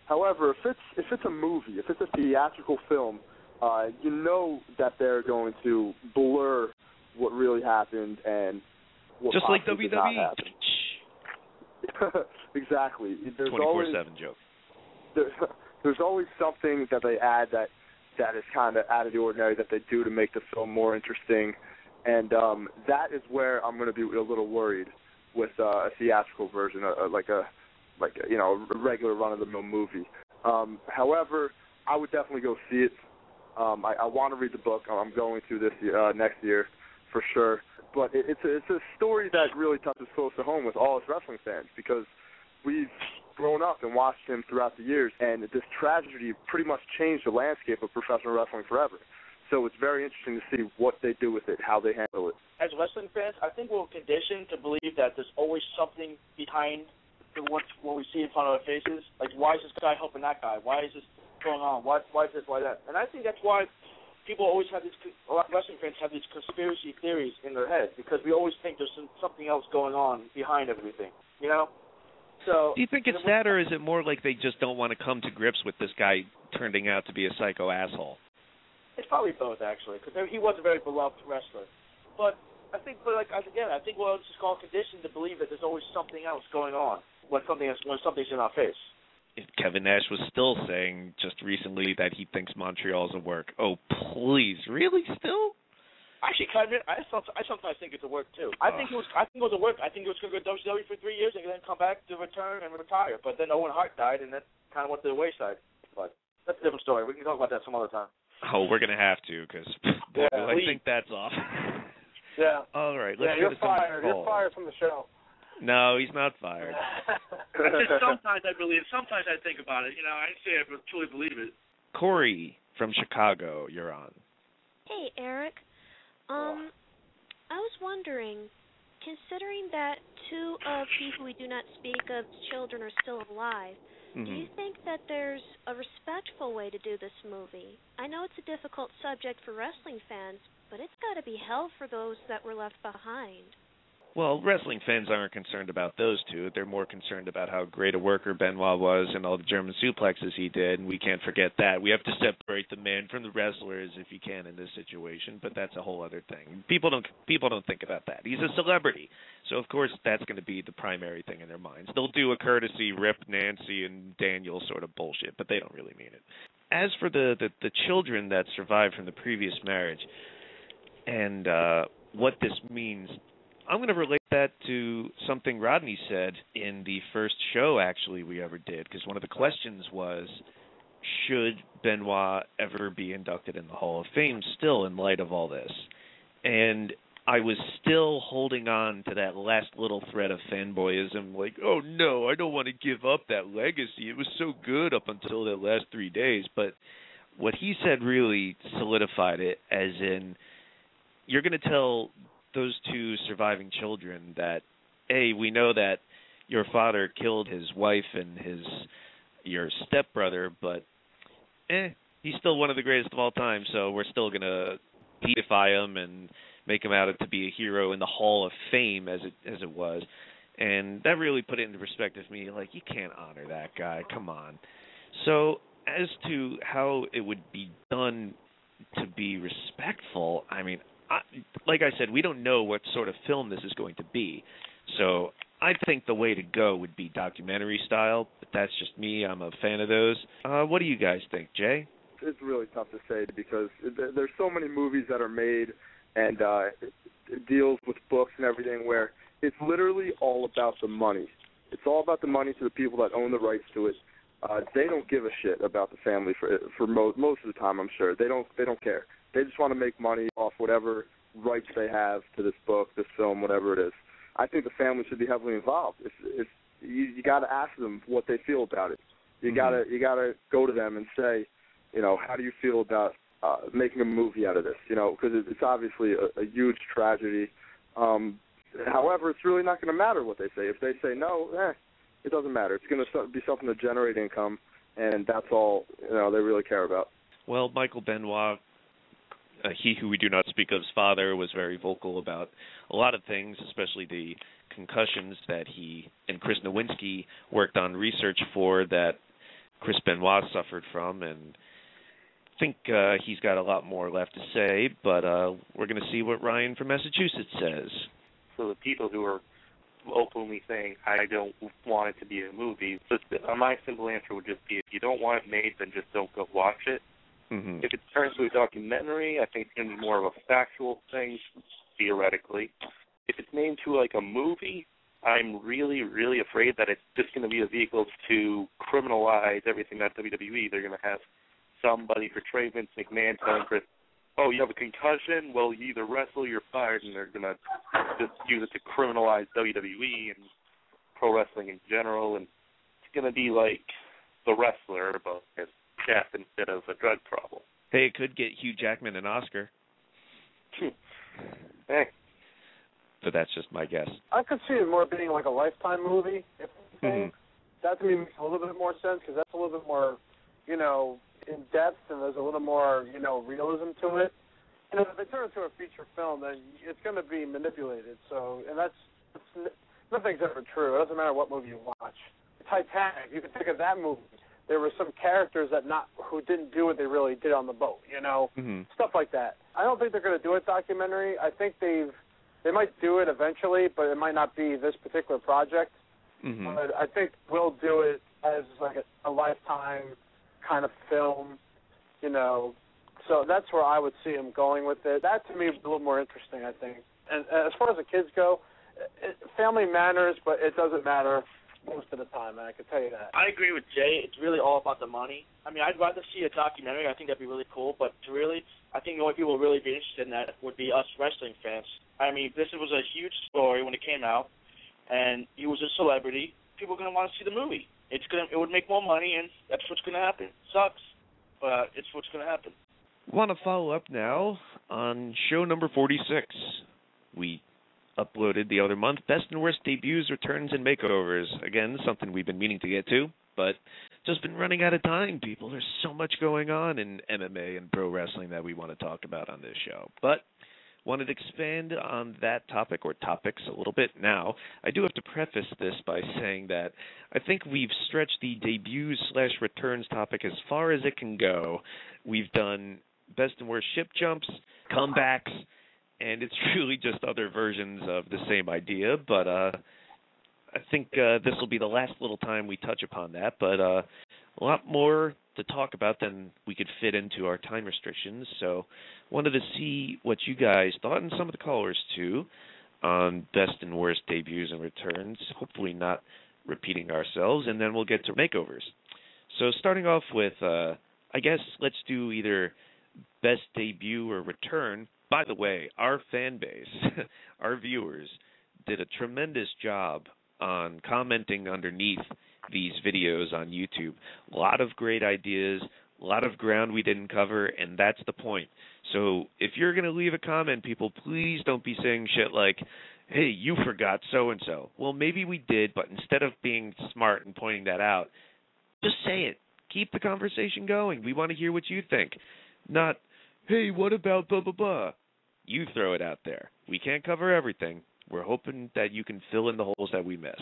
However, if it's a movie, if it's a theatrical film, you know that they're going to blur what really happened and what just like possibly did not WWE. happen. Exactly. 24/7 joke. There's always something that they add that is kind of out of the ordinary that they do to make the film more interesting, and that is where I'm going to be a little worried with a theatrical version, like a regular run-of-the-mill movie. However, I would definitely go see it. I want to read the book. I'm going to this next year for sure. But it's a story that really touches close to home with all us wrestling fans because we've grown up and watched him throughout the years, and this tragedy pretty much changed the landscape of professional wrestling forever. So it's very interesting to see what they do with it, how they handle it. As wrestling fans, I think we're conditioned to believe that there's always something behind what we see in front of our faces. Like, why is this guy helping that guy? Why is this going on? Why is this, why that? And I think that's why people always have a lot of wrestling fans have these conspiracy theories in their head because we always think there's something else going on behind everything, you know? So, do you think it's that, or is it more like they just don't want to come to grips with this guy turning out to be a psycho asshole? It's probably both, actually, because he was a very beloved wrestler. But I think we're just all conditioned to believe that there's always something else going on when something's in our face. Kevin Nash was still saying just recently that he thinks Montreal's a work. Oh, please, really? Still? Actually, Kevin, I sometimes think it's a work too. I think it was a work. I think it was going to go to WWE for 3 years and then come back to return and retire. But then Owen Hart died, and that kind of went to the wayside. But that's a different story. We can talk about that some other time. Oh, we're going to have to because I think that's off. Yeah. All right. Let's you're fired. You're fired from the show. No, he's not fired. Sometimes I believe. Sometimes I think about it. You know, I say I truly believe it. Corey from Chicago, you're on. Hey, Eric. I was wondering, considering that two of people we do not speak of children are still alive, do you think that there's a respectful way to do this movie? I know it's a difficult subject for wrestling fans, but it's got to be hell for those that were left behind. Well, wrestling fans aren't concerned about those two. They're more concerned about how great a worker Benoit was and all the German suplexes he did, and we can't forget that. We have to separate the man from the wrestlers if you can in this situation, but that's a whole other thing. People don't think about that. He's a celebrity, so of course that's going to be the primary thing in their minds. They'll do a courtesy Rip, Nancy, and Daniel sort of bullshit, but they don't really mean it. As for the children that survived from the previous marriage and what this means, I'm going to relate that to something Rodney said in the first show, actually, we ever did, because one of the questions was, should Benoit ever be inducted in the Hall of Fame still in light of all this? And I was still holding on to that last little thread of fanboyism, like, oh, no, I don't want to give up that legacy. It was so good up until that last 3 days. But what he said really solidified it, as in, you're going to tell those two surviving children that, A, we know that your father killed his wife and your stepbrother, but he's still one of the greatest of all time, so we're still going to deify him and make him out to be a hero in the Hall of Fame as it was. And that really put it into perspective for me, like, you can't honor that guy, come on. So as to how it would be done to be respectful, I mean, like I said, we don't know what sort of film this is going to be. So I think the way to go would be documentary style, but that's just me. I'm a fan of those. What do you guys think, Jay? It's really tough to say because there's so many movies that are made and it deals with books and everything where it's literally all about the money. It's all about the money to the people that own the rights to it. They don't give a shit about the family for most of the time, I'm sure. They don't care. They just want to make money off whatever rights they have to this book, this film, whatever it is. I think the family should be heavily involved. If you got to ask them what they feel about it. You gotta go to them and say, you know, how do you feel about making a movie out of this, because it's obviously a huge tragedy. However, it's really not going to matter what they say. If they say no, it doesn't matter. It's going to be something to generate income, and that's all they really care about. Well, Michael Benoit, he who we do not speak of's father, was very vocal about a lot of things, especially the concussions that he and Chris Nowinski worked on research for that Chris Benoit suffered from, and I think he's got a lot more left to say, but we're going to see what Ryan from Massachusetts says. So the people who are openly saying, I don't want it to be a movie, my simple answer would just be, if you don't want it made, then just don't go watch it. Mm-hmm. If it turns to a documentary, I think it's going to be more of a factual thing, theoretically. If it's made into like a movie, I'm really, really afraid that it's just going to be a vehicle to criminalize everything that WWE. They're going to have somebody portray Vince McMahon telling Chris, oh, you have a concussion? Well, you either wrestle or you're fired, and they're going to just use it to criminalize WWE and pro wrestling in general, and it's going to be like The Wrestler, but as chef instead of a drug problem. Hey, it could get Hugh Jackman an Oscar. Hey. But that's just my guess. I could see it more being like a Lifetime movie, if anything. That to me makes a little bit more sense, because that's a little bit more, in depth, and there's a little more, realism to it. If they turn it into a feature film, then it's going to be manipulated. So, and nothing's ever true. It doesn't matter what movie you watch. Titanic, you can think of that movie. There were some characters who didn't do what they really did on the boat, stuff like that. I don't think they're going to do a documentary. I think they might do it eventually, but it might not be this particular project. Mm-hmm. But I think we'll do it as like a Lifetime kind of film, So that's where I would see him going with it. That to me is a little more interesting, I think. And as far as the kids go, family matters, but it doesn't matter most of the time, and I can tell you that. I agree with Jay. It's really all about the money. I mean, I'd rather see a documentary. I think that'd be really cool, but I think the only people who would really be interested in that would be us wrestling fans. I mean, this was a huge story when it came out, and he was a celebrity. People are going to want to see the movie. It would make more money, and that's what's going to happen. Sucks, but it's what's going to happen. Want to follow up now on show number 46. We uploaded the other month, Best and Worst Debuts, Returns, and Makeovers. Again, something we've been meaning to get to, but just been running out of time, people. There's so much going on in MMA and pro wrestling that we want to talk about on this show. But wanted to expand on that topic or topics a little bit now. I do have to preface this by saying that I think we've stretched the debuts/returns topic as far as it can go. We've done best and worst ship jumps, comebacks, and it's really just other versions of the same idea. But I think this will be the last little time we touch upon that. But a lot more to talk about than we could fit into our time restrictions. So wanted to see what you guys thought, and some of the callers too, on best and worst debuts and returns. Hopefully not repeating ourselves, and then we'll get to makeovers. So starting off with, I guess let's do either best debut or return. By the way, our fan base, our viewers, did a tremendous job on commenting underneath these videos on YouTube. A lot of great ideas, a lot of ground we didn't cover, and that's the point. So if you're going to leave a comment, people, please don't be saying shit like, hey, you forgot so-and-so. Well, maybe we did, but instead of being smart and pointing that out, just say it. Keep the conversation going. We want to hear what you think. Not, hey, what about blah, blah, blah. You throw it out there. We can't cover everything. We're hoping that you can fill in the holes that we miss.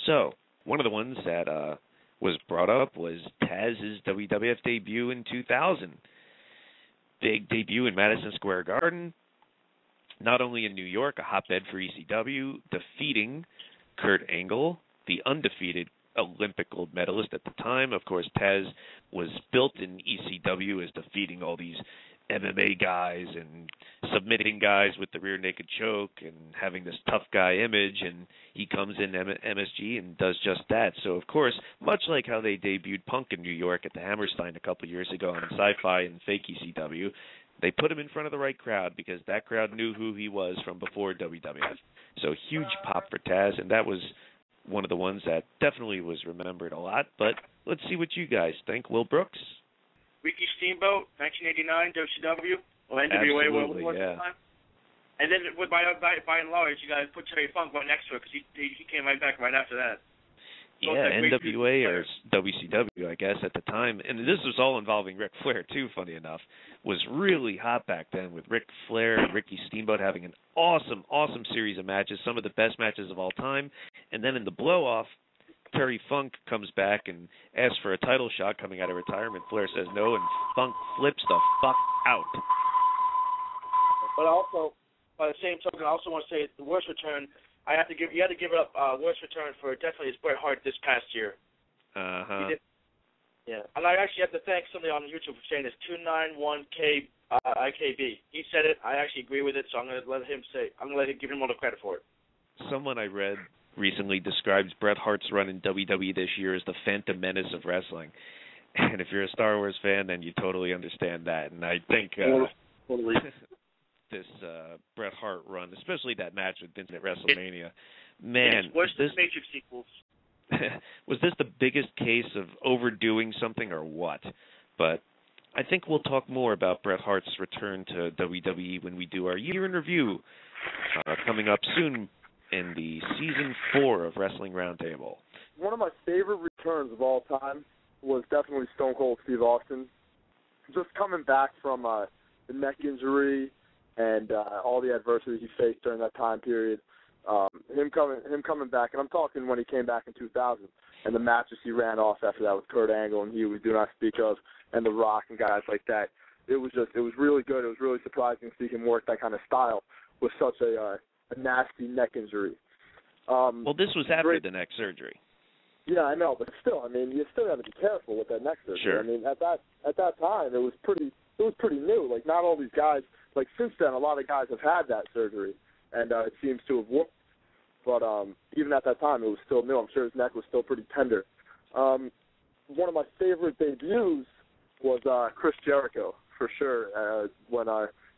So, one of the ones that was brought up was Taz's WWF debut in 2000. Big debut in Madison Square Garden. Not only in New York, a hotbed for ECW, defeating Kurt Angle, the undefeated Olympic gold medalist at the time. Of course, Taz was built in ECW as defeating all these MMA guys and submitting guys with the rear naked choke and having this tough guy image, and he comes in MSG and does just that. So, of course, much like how they debuted Punk in New York at the Hammerstein a couple of years ago on Sci-Fi and fake ECW, they put him in front of the right crowd because that crowd knew who he was from before WWF. So huge pop for Taz, and that was one of the ones that definitely was remembered a lot. But let's see what you guys think. Will Brooks? Ricky Steamboat, 1989 WCW or NWA, whatever it was at the time. And then by and large, you guys put Terry Funk right next to it because he came right back right after that. So NWA or WCW, I guess, at the time. And this was all involving Ric Flair, too, funny enough. Was really hot back then with Ric Flair and Ricky Steamboat having an awesome, awesome series of matches, some of the best matches of all time. And then in the blow-off, Terry Funk comes back and asks for a title shot coming out of retirement. Flair says no, and Funk flips the fuck out. But also, by the same token, I also want to say the worst return, you had to give it up worst return for definitely his Bret Hart this past year. Yeah. And I actually have to thank somebody on YouTube for saying this, 291IKB. He said it. I actually agree with it, so I'm going to let him give him all the credit for it. Someone I read recently describes Bret Hart's run in WWE this year as the Phantom Menace of wrestling. And if you're a Star Wars fan, then you totally understand that. And I think this Bret Hart run, especially that match with Vince at WrestleMania, man, worse than Matrix sequels. Was this the biggest case of overdoing something or what? But I think we'll talk more about Bret Hart's return to WWE when we do our year in review coming up soon in the Season 4 of Wrestling Roundtable. One of my favorite returns of all time was definitely Stone Cold Steve Austin. Just coming back from the neck injury and all the adversity he faced during that time period. Him coming back, and I'm talking when he came back in 2000, and the matches he ran off after that with Kurt Angle and we do not speak of, and The Rock and guys like that. It was really good. It was really surprising to see him work that kind of style with such a nasty neck injury. Well, this was after the neck surgery. Yeah, I know, but still, I mean, you still have to be careful with that neck surgery. Sure. I mean, at that time, it was pretty new. Like, not all these guys. Like, since then, a lot of guys have had that surgery, and it seems to have worked. But even at that time, it was still new. I'm sure his neck was still pretty tender. One of my favorite debuts was Chris Jericho, for sure, when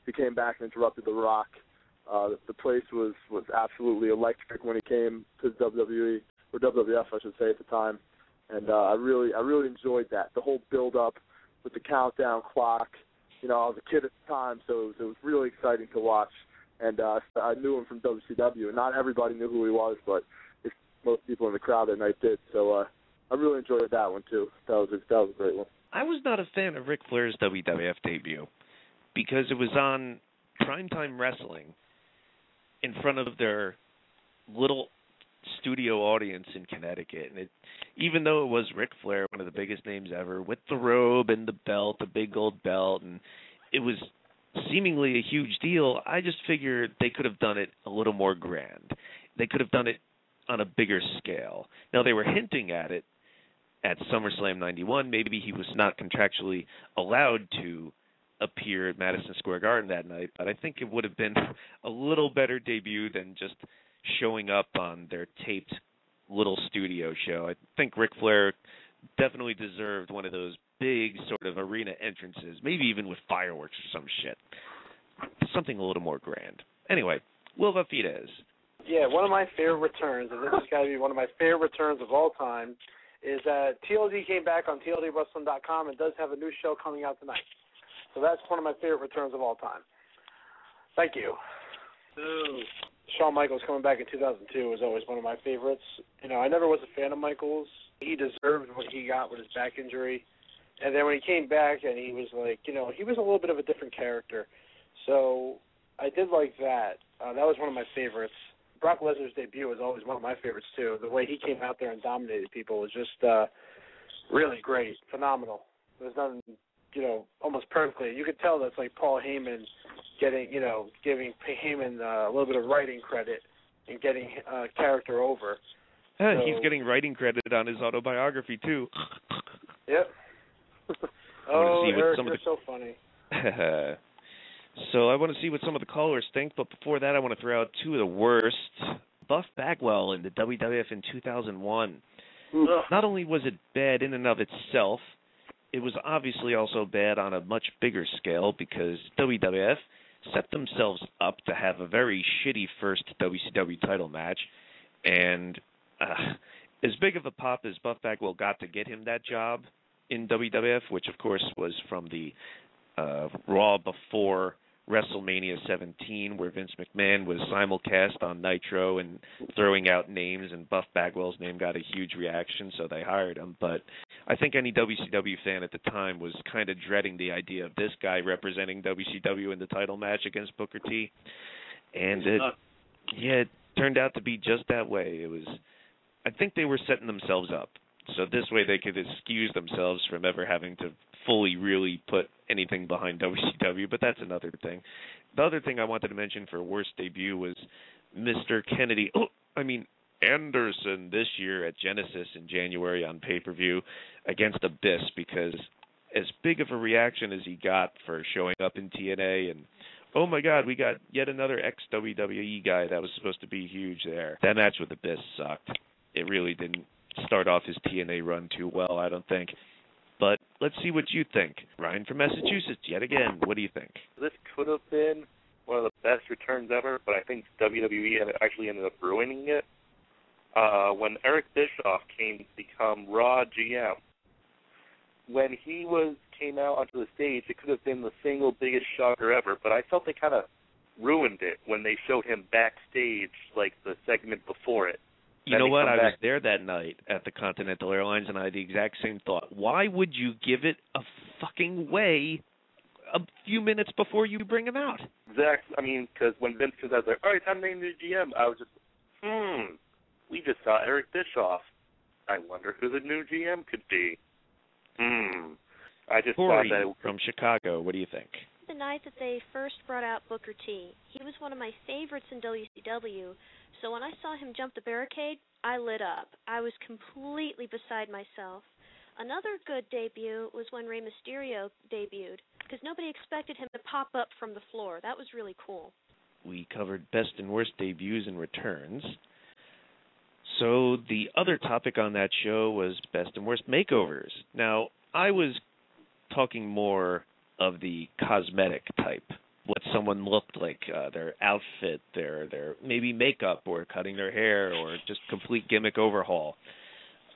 he came back and interrupted The Rock. The place was absolutely electric when he came to WWE, or WWF, I should say, at the time. And I really enjoyed that. The whole build-up with the countdown clock. You know, I was a kid at the time, so it was really exciting to watch. And I knew him from WCW, and not everybody knew who he was, but most people in the crowd that night did. So I really enjoyed that one, too. That was a great one. I was not a fan of Ric Flair's WWF debut because it was on Primetime Wrestling in front of their little studio audience in Connecticut. And even though it was Ric Flair, one of the biggest names ever, with the robe and the belt, the big gold belt, and it was seemingly a huge deal, I just figured they could have done it a little more grand. They could have done it on a bigger scale. Now, they were hinting at it at SummerSlam 91. Maybe he was not contractually allowed to appear at Madison Square Garden that night, but I think it would have been a little better debut than just showing up on their taped little studio show. I think Ric Flair definitely deserved one of those big sort of arena entrances, maybe even with fireworks or some shit. Something a little more grand. Anyway, Will Vafidez. Yeah, one of my favorite returns, and this has got to be one of my favorite returns of all time, is that TLD came back on TLDWrestling.com and does have a new show coming out tonight. So that's one of my favorite returns of all time. Thank you. Ooh. Shawn Michaels coming back in 2002 was always one of my favorites. You know, I never was a fan of Michaels. He deserved what he got with his back injury. And then when he came back and he was like, you know, he was a little bit of a different character. So I did like that. That was one of my favorites. Brock Lesnar's debut was always one of my favorites, too. The way he came out there and dominated people was just really great, phenomenal. It was done, you know, almost perfectly. You could tell that's like Paul Heyman giving Heyman a little bit of writing credit and getting character over. Yeah, so, he's getting writing credit on his autobiography, too. Yep. Oh, Eric, you're so funny. So I want to see what some of the callers think, but before that I want to throw out two of the worst. Buff Bagwell in the WWF in 2001. Not only was it bad in and of itself, it was obviously also bad on a much bigger scale because WWF set themselves up to have a very shitty first WCW title match, and as big of a pop as Buff Bagwell got to get him that job, in WWF, which of course was from the Raw before WrestleMania 17, where Vince McMahon was simulcast on Nitro and throwing out names, and Buff Bagwell's name got a huge reaction, so they hired him. But I think any WCW fan at the time was kind of dreading the idea of this guy representing WCW in the title match against Booker T. And it turned out to be just that way. I think they were setting themselves up, so this way they could excuse themselves from ever having to fully really put anything behind WCW, but that's another thing. The other thing I wanted to mention for worst debut was Mr. Anderson this year at Genesis in January on pay-per-view against Abyss, because as big of a reaction as he got for showing up in TNA and, oh my God, we got yet another ex-WWE guy that was supposed to be huge there. That match with Abyss sucked. It really didn't start off his TNA run too well, I don't think. But let's see what you think. Ryan from Massachusetts, yet again, what do you think? This could have been one of the best returns ever, but I think WWE actually ended up ruining it. When Eric Bischoff came to become Raw GM, when he came out onto the stage, it could have been the single biggest shocker ever, but I felt they kind of ruined it when they showed him backstage, like the segment before it. You know what? I was there that night at the Continental Airlines, and I had the exact same thought. Why would you give it a fucking way a few minutes before you bring him out? Exactly. I mean, because when Vince was like, all right, time to name the GM, I was just, we just saw Eric Bischoff. I wonder who the new GM could be. I just Corey thought that from Chicago, what do you think? The night that they first brought out Booker T, he was one of my favorites in WCW, so when I saw him jump the barricade, I lit up. I was completely beside myself. Another good debut was when Rey Mysterio debuted, because nobody expected him to pop up from the floor. That was really cool. We covered best and worst debuts and returns. So the other topic on that show was best and worst makeovers. Now, I was talking more of the cosmetic type, what someone looked like, their outfit, their maybe makeup or cutting their hair or just complete gimmick overhaul.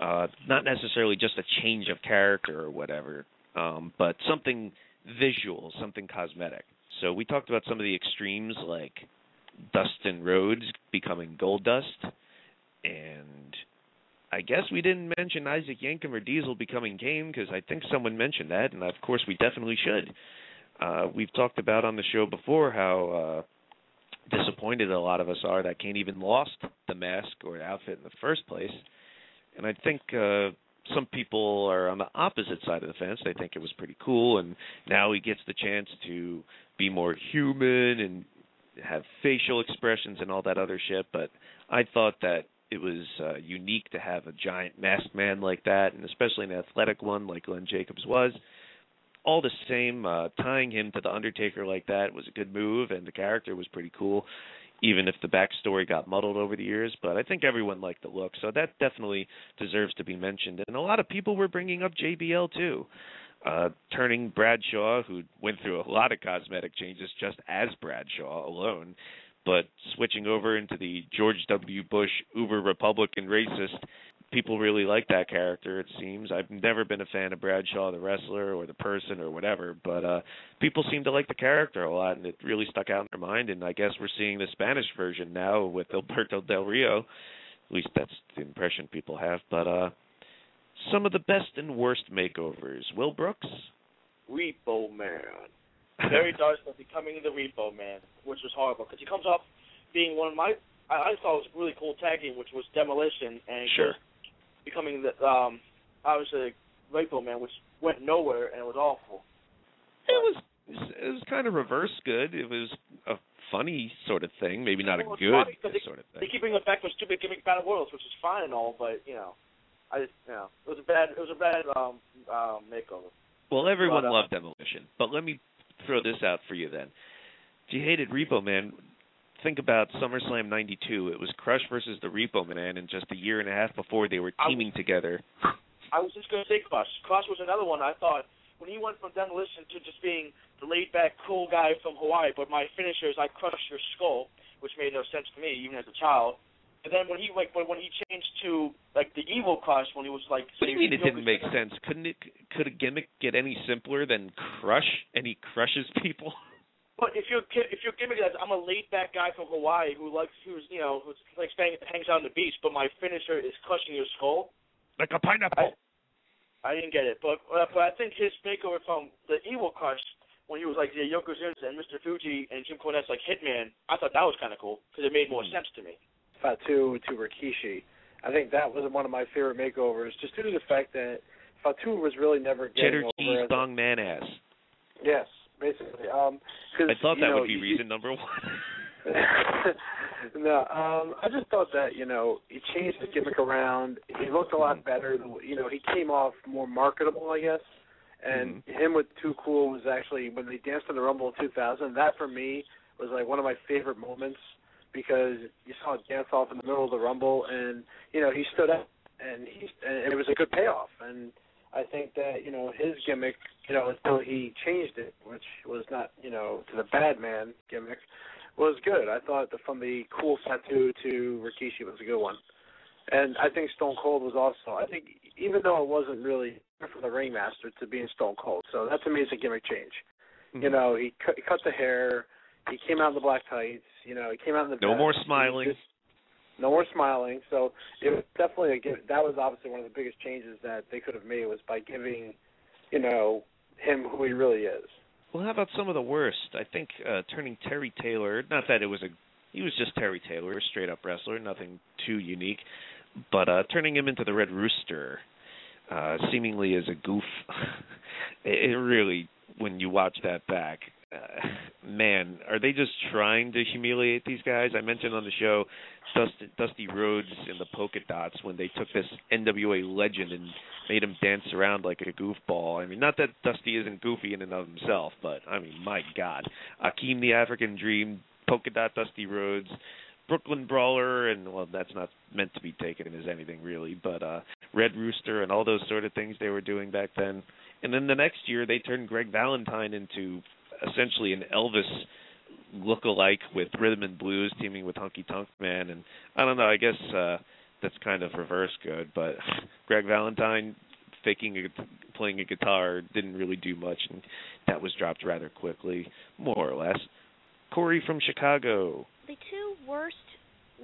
Not necessarily just a change of character or whatever, but something visual, something cosmetic. So we talked about some of the extremes like Dustin Rhodes becoming Goldust, and I guess we didn't mention Isaac Yankem or Diesel becoming Kane because I think someone mentioned that, and of course we definitely should. We've talked about on the show before how disappointed a lot of us are that Kane even lost the mask or outfit in the first place. And I think some people are on the opposite side of the fence. They think it was pretty cool, and now he gets the chance to be more human and have facial expressions and all that other shit. But I thought that it was unique to have a giant masked man like that, and especially an athletic one like Glenn Jacobs was. All the same, tying him to The Undertaker like that was a good move, and the character was pretty cool, even if the backstory got muddled over the years. But I think everyone liked the look, so that definitely deserves to be mentioned. And a lot of people were bringing up JBL, too, turning Bradshaw, who went through a lot of cosmetic changes just as Bradshaw alone, but switching over into the George W. Bush uber-Republican racist. People really like that character, it seems. I've never been a fan of Bradshaw, the wrestler, or the person, or whatever, but people seem to like the character a lot, and it really stuck out in their mind, and I guess we're seeing the Spanish version now with Alberto Del Rio. At least that's the impression people have. But some of the best and worst makeovers. Will Brooks? Repo Man. Barry Darson becoming the Repo Man, which was horrible, because he comes off being one of my, I thought it was a really cool tag team, which was Demolition, and sure. Becoming the obviously Repo Man, which went nowhere and it was awful. It was kind of reverse good. It was a funny sort of thing, maybe not a good sort of thing. They keep bringing it back to stupid gimmick battle royals, which is fine and all, but it was a bad makeover. Well, everyone loved Demolition, but let me throw this out for you then. If you hated Repo Man, think about SummerSlam 92. It was Crush versus the Repo Man, and just a year and a half before they were teaming together. I was just going to say Crush. Crush was another one I thought, when he went from Demolition to just being the laid-back, cool guy from Hawaii, but my finisher is I crush your skull, which made no sense to me, even as a child. And then when he changed to like the evil crush, when he was like, what do you mean it didn't make sense? Could a gimmick get any simpler than Crush? And he crushes people. But if your gimmick is I'm a laid back guy from Hawaii who hangs out on the beach, but my finisher is crushing your skull, like a pineapple. I didn't get it, but I think his makeover from the evil crush, when he was like the Yokozuna and Mr. Fuji and Jim Cornette's like Hitman, I thought that was kind of cool because it made more sense to me. Fatu to Rikishi. I think that was one of my favorite makeovers, just due to the fact that Fatu was really never getting Cheddar cheese bong man ass. Yes, basically. I thought that would be reason number one. No, I just thought that, he changed the gimmick around. He looked a lot better. He came off more marketable, I guess. And him with Too Cool was actually, when they danced in the Rumble in 2000, that for me was like one of my favorite moments, because you saw it dance off in the middle of the Rumble, and he stood up, and it was a good payoff. And I think that his gimmick, until he changed it, which was not to the bad man gimmick, was good. I thought from the cool Fatu to Rikishi was a good one. And I think Stone Cold was also, I think, even though it wasn't really from the Ringmaster to being Stone Cold, so that to me is a gimmick change. Mm-hmm. He cut the hair. He came out in the black tights. He came out in the no more smiling. No more smiling. So it was definitely that was obviously one of the biggest changes that they could have made, was by giving, him who he really is. Well, how about some of the worst? I think turning Terry Taylor. Not that he was just Terry Taylor, a straight up wrestler, nothing too unique, but turning him into the Red Rooster, seemingly as a goof. It really, when you watch that back. Man, are they just trying to humiliate these guys? I mentioned on the show Dusty Rhodes in the polka dots, when they took this NWA legend and made him dance around like a goofball. I mean, not that Dusty isn't goofy in and of himself, but, I mean, my God. Akeem the African Dream, polka dot Dusty Rhodes, Brooklyn Brawler, and, well, that's not meant to be taken as anything really, but Red Rooster and all those sort of things they were doing back then. And then the next year they turned Greg Valentine into essentially an Elvis look-alike with rhythm and blues, teaming with Honky Tonk Man, and I don't know, I guess that's kind of reverse good, but Greg Valentine playing a guitar didn't really do much, and that was dropped rather quickly, more or less. Corey from Chicago. The two worst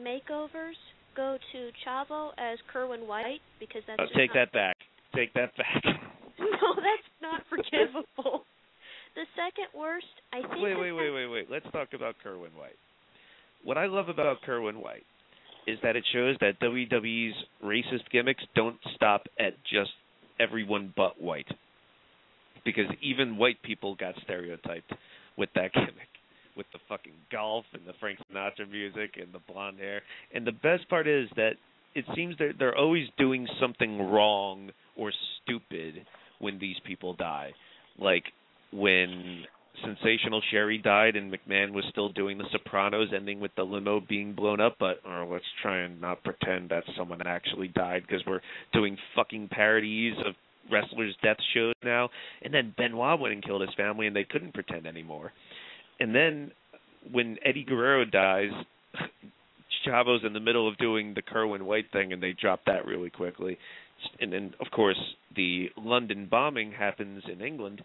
makeovers go to Chavo as Kerwin White, because that's Take that back. No, that's not forgivable. The second worst, I think... Wait. Let's talk about Kerwin White. What I love about Kerwin White is that it shows that WWE's racist gimmicks don't stop at just everyone but white. Because even white people got stereotyped with that gimmick. With the fucking golf and the Frank Sinatra music and the blonde hair. And the best part is that it seems that they're always doing something wrong or stupid when these people die. Like when Sensational Sherry died and McMahon was still doing The Sopranos, ending with the limo being blown up, but let's try and not pretend that someone actually died because we're doing fucking parodies of wrestlers' death shows now. And then Benoit went and killed his family and they couldn't pretend anymore. And then when Eddie Guerrero dies, Chavo's in the middle of doing the Kerwin White thing and they drop that really quickly. And then, of course, the London bombing happens in England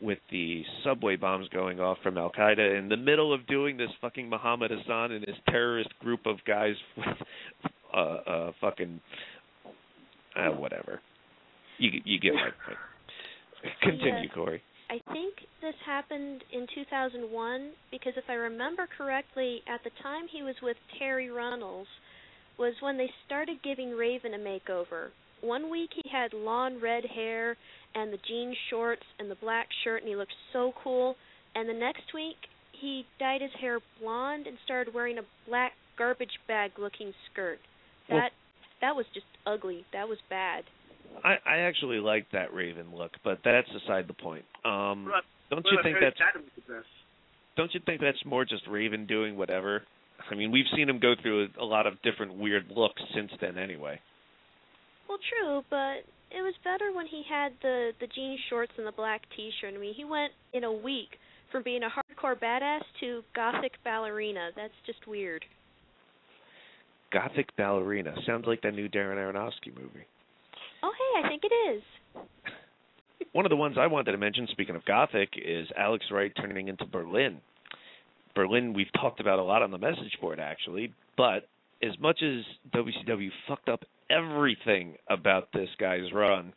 with the subway bombs going off from Al-Qaeda in the middle of doing this fucking Muhammad Hassan and his terrorist group of guys with fucking whatever. You get my point. Continue, Corey. I think this happened in 2001 because if I remember correctly, at the time he was with Terry Runnels was when they started giving Raven a makeover. One week he had lawn red hair and the jean shorts and the black shirt, and he looked so cool. And the next week he dyed his hair blonde and started wearing a black garbage bag looking skirt. That was just ugly. That was bad. I actually like that Raven look, but that's beside the point. Don't you think that's more just Raven doing whatever? I mean, we've seen him go through a lot of different weird looks since then anyway. Well, true, but it was better when he had the jean shorts and the black T-shirt. I mean, he went in a week from being a hardcore badass to gothic ballerina. That's just weird. Gothic Ballerina. Sounds like that new Darren Aronofsky movie. Oh, hey, I think it is. One of the ones I wanted to mention, speaking of Gothic, is Alex Wright turning into Berlin. Berlin we've talked about a lot on the message board, actually, but as much as WCW fucked up everything about this guy's run,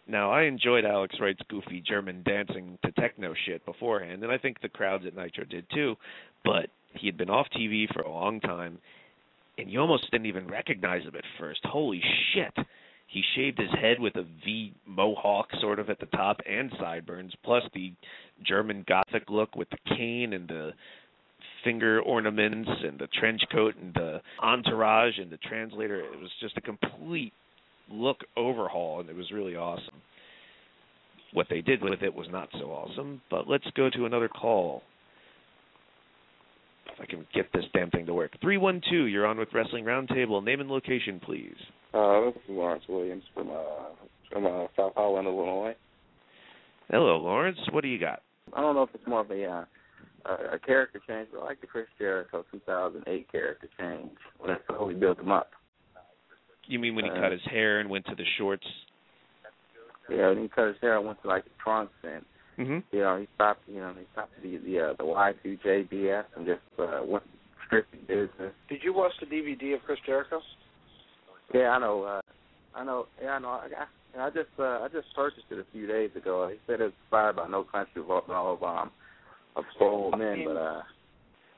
now I enjoyed Alex Wright's goofy German dancing to techno shit beforehand, and I think the crowds at Nitro did too, but he had been off TV for a long time, and you almost didn't even recognize him at first. Holy shit. He shaved his head with a V mohawk sort of at the top and sideburns, plus the German Gothic look with the cane and the finger ornaments and the trench coat and the entourage and the translator. It was just a complete look overhaul, and it was really awesome. What they did with it was not so awesome, but let's go to another call. If I can get this damn thing to work. 312, you're on with Wrestling Roundtable. Name and location, please. This is Lawrence Williams from South Holland, Illinois. Hello, Lawrence. What do you got? I don't know if it's more of a character change, but I like the Chris Jericho 2008 character change when it slowly built him up. You mean when he cut his hair and went to the shorts? Yeah, when he cut his hair and went to like the trunks and he stopped the Y2J BS and just went strictly business. Did you watch the DVD of Chris Jericho? Yeah, I know. I just purchased it a few days ago. He said it's inspired by No Country of Old Men,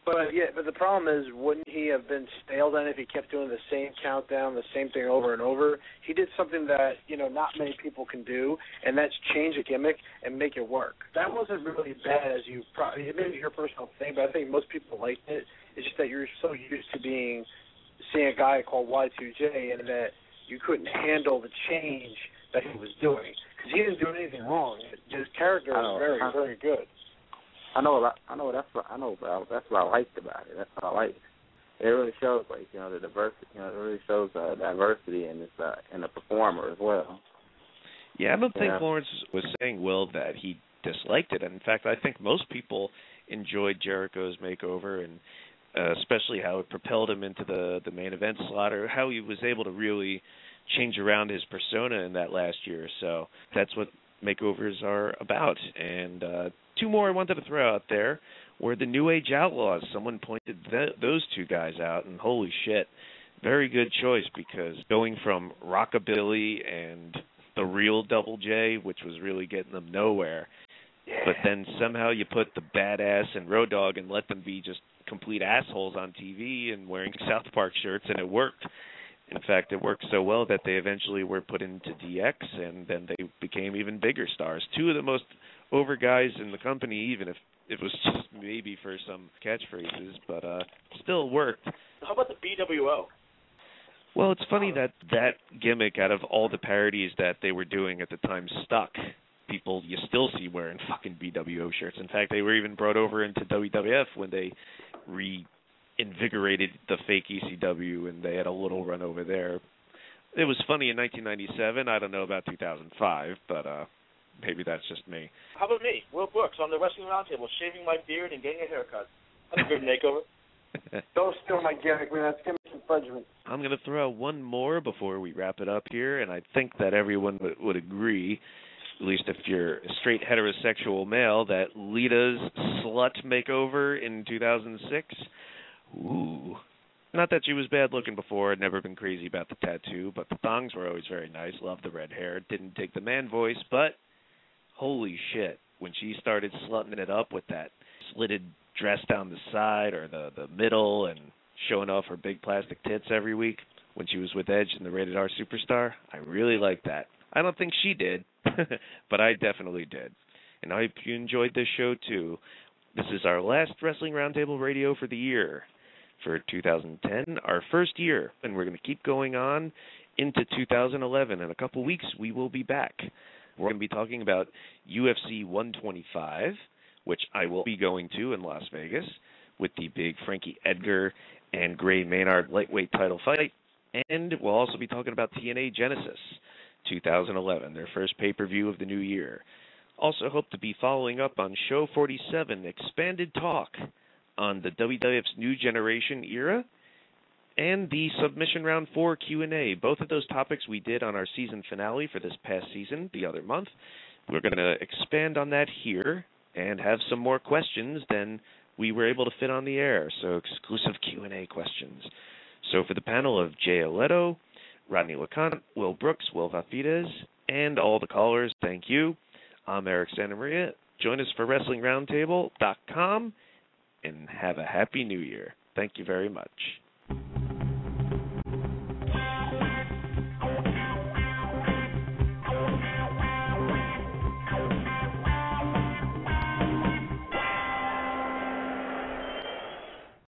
But the problem is, wouldn't he have been stale then if he kept doing the same countdown, the same thing over and over? He did something that not many people can do, and that's change a gimmick and make it work. That wasn't really bad, as you probably, it may be your personal thing, but I think most people liked it. It's just that you're so used to seeing a guy called Y2J, and that you couldn't handle the change that he was doing, because he didn't do anything wrong. His character was very, very good. That's what I liked about it. That's what I liked. It really shows, the diversity. It really shows diversity in the performer as well. Yeah, I don't think Lawrence was saying, Will, that he disliked it. In fact, I think most people enjoyed Jericho's makeover, and especially how it propelled him into the main event slot, or how he was able to really change around his persona in that last year or so. That's what makeovers are about. And two more I wanted to throw out there were the New Age Outlaws. Someone pointed those two guys out, and holy shit, very good choice, because going from Rockabilly and the real Double J, which was really getting them nowhere, but then somehow you put the Badass and Road Dogg and let them be just complete assholes on TV and wearing South Park shirts, and it worked. In fact, it worked so well that they eventually were put into DX, and then they became even bigger stars. Two of the most over guys in the company, even if it was just maybe for some catchphrases, but still worked. How about the BWO? Well, it's funny that gimmick, out of all the parodies that they were doing at the time, stuck. People you still see wearing fucking BWO shirts. In fact, they were even brought over into WWF when they reinvigorated the fake ECW, and they had a little run over there. It was funny in 1997. I don't know about 2005, but maybe that's just me. How about me, Will Brooks, on the Wrestling Roundtable, shaving my beard and getting a haircut? That's a good makeover. Don't steal my gimmick, man. That's gimmick infringement. I'm going to throw out one more before we wrap it up here, and I think that everyone would agree, at least if you're a straight heterosexual male, that Lita's slut makeover in 2006, ooh. Not that she was bad looking before, I'd never been crazy about the tattoo, but the thongs were always very nice, loved the red hair, didn't take the man voice, but holy shit, when she started slutting it up with that slitted dress down the side or the middle and showing off her big plastic tits every week when she was with Edge in the Rated R Superstar, I really liked that. I don't think she did, but I definitely did. And I hope you enjoyed this show too. This is our last Wrestling Roundtable Radio for the year, for 2010, our first year, and we're going to keep going on into 2011. In a couple weeks, we will be back. We're going to be talking about UFC 125, which I will be going to in Las Vegas, with the big Frankie Edgar and Gray Maynard lightweight title fight. And we'll also be talking about TNA Genesis 2011, their first pay-per-view of the new year. Also hope to be following up on Show 47, Expanded Talk, on the WWF's New Generation era, and the Submission Round 4 Q&A. Both of those topics we did on our season finale for this past season, the other month. We're going to expand on that here and have some more questions than we were able to fit on the air, so exclusive Q&A questions. So for the panel of Jay Aletto, Rodney LeConte, Will Brooks, Will Vafides, and all the callers, thank you. I'm Eric Santamaria. Join us for WrestlingRoundtable.com, and have a Happy New Year. Thank you very much.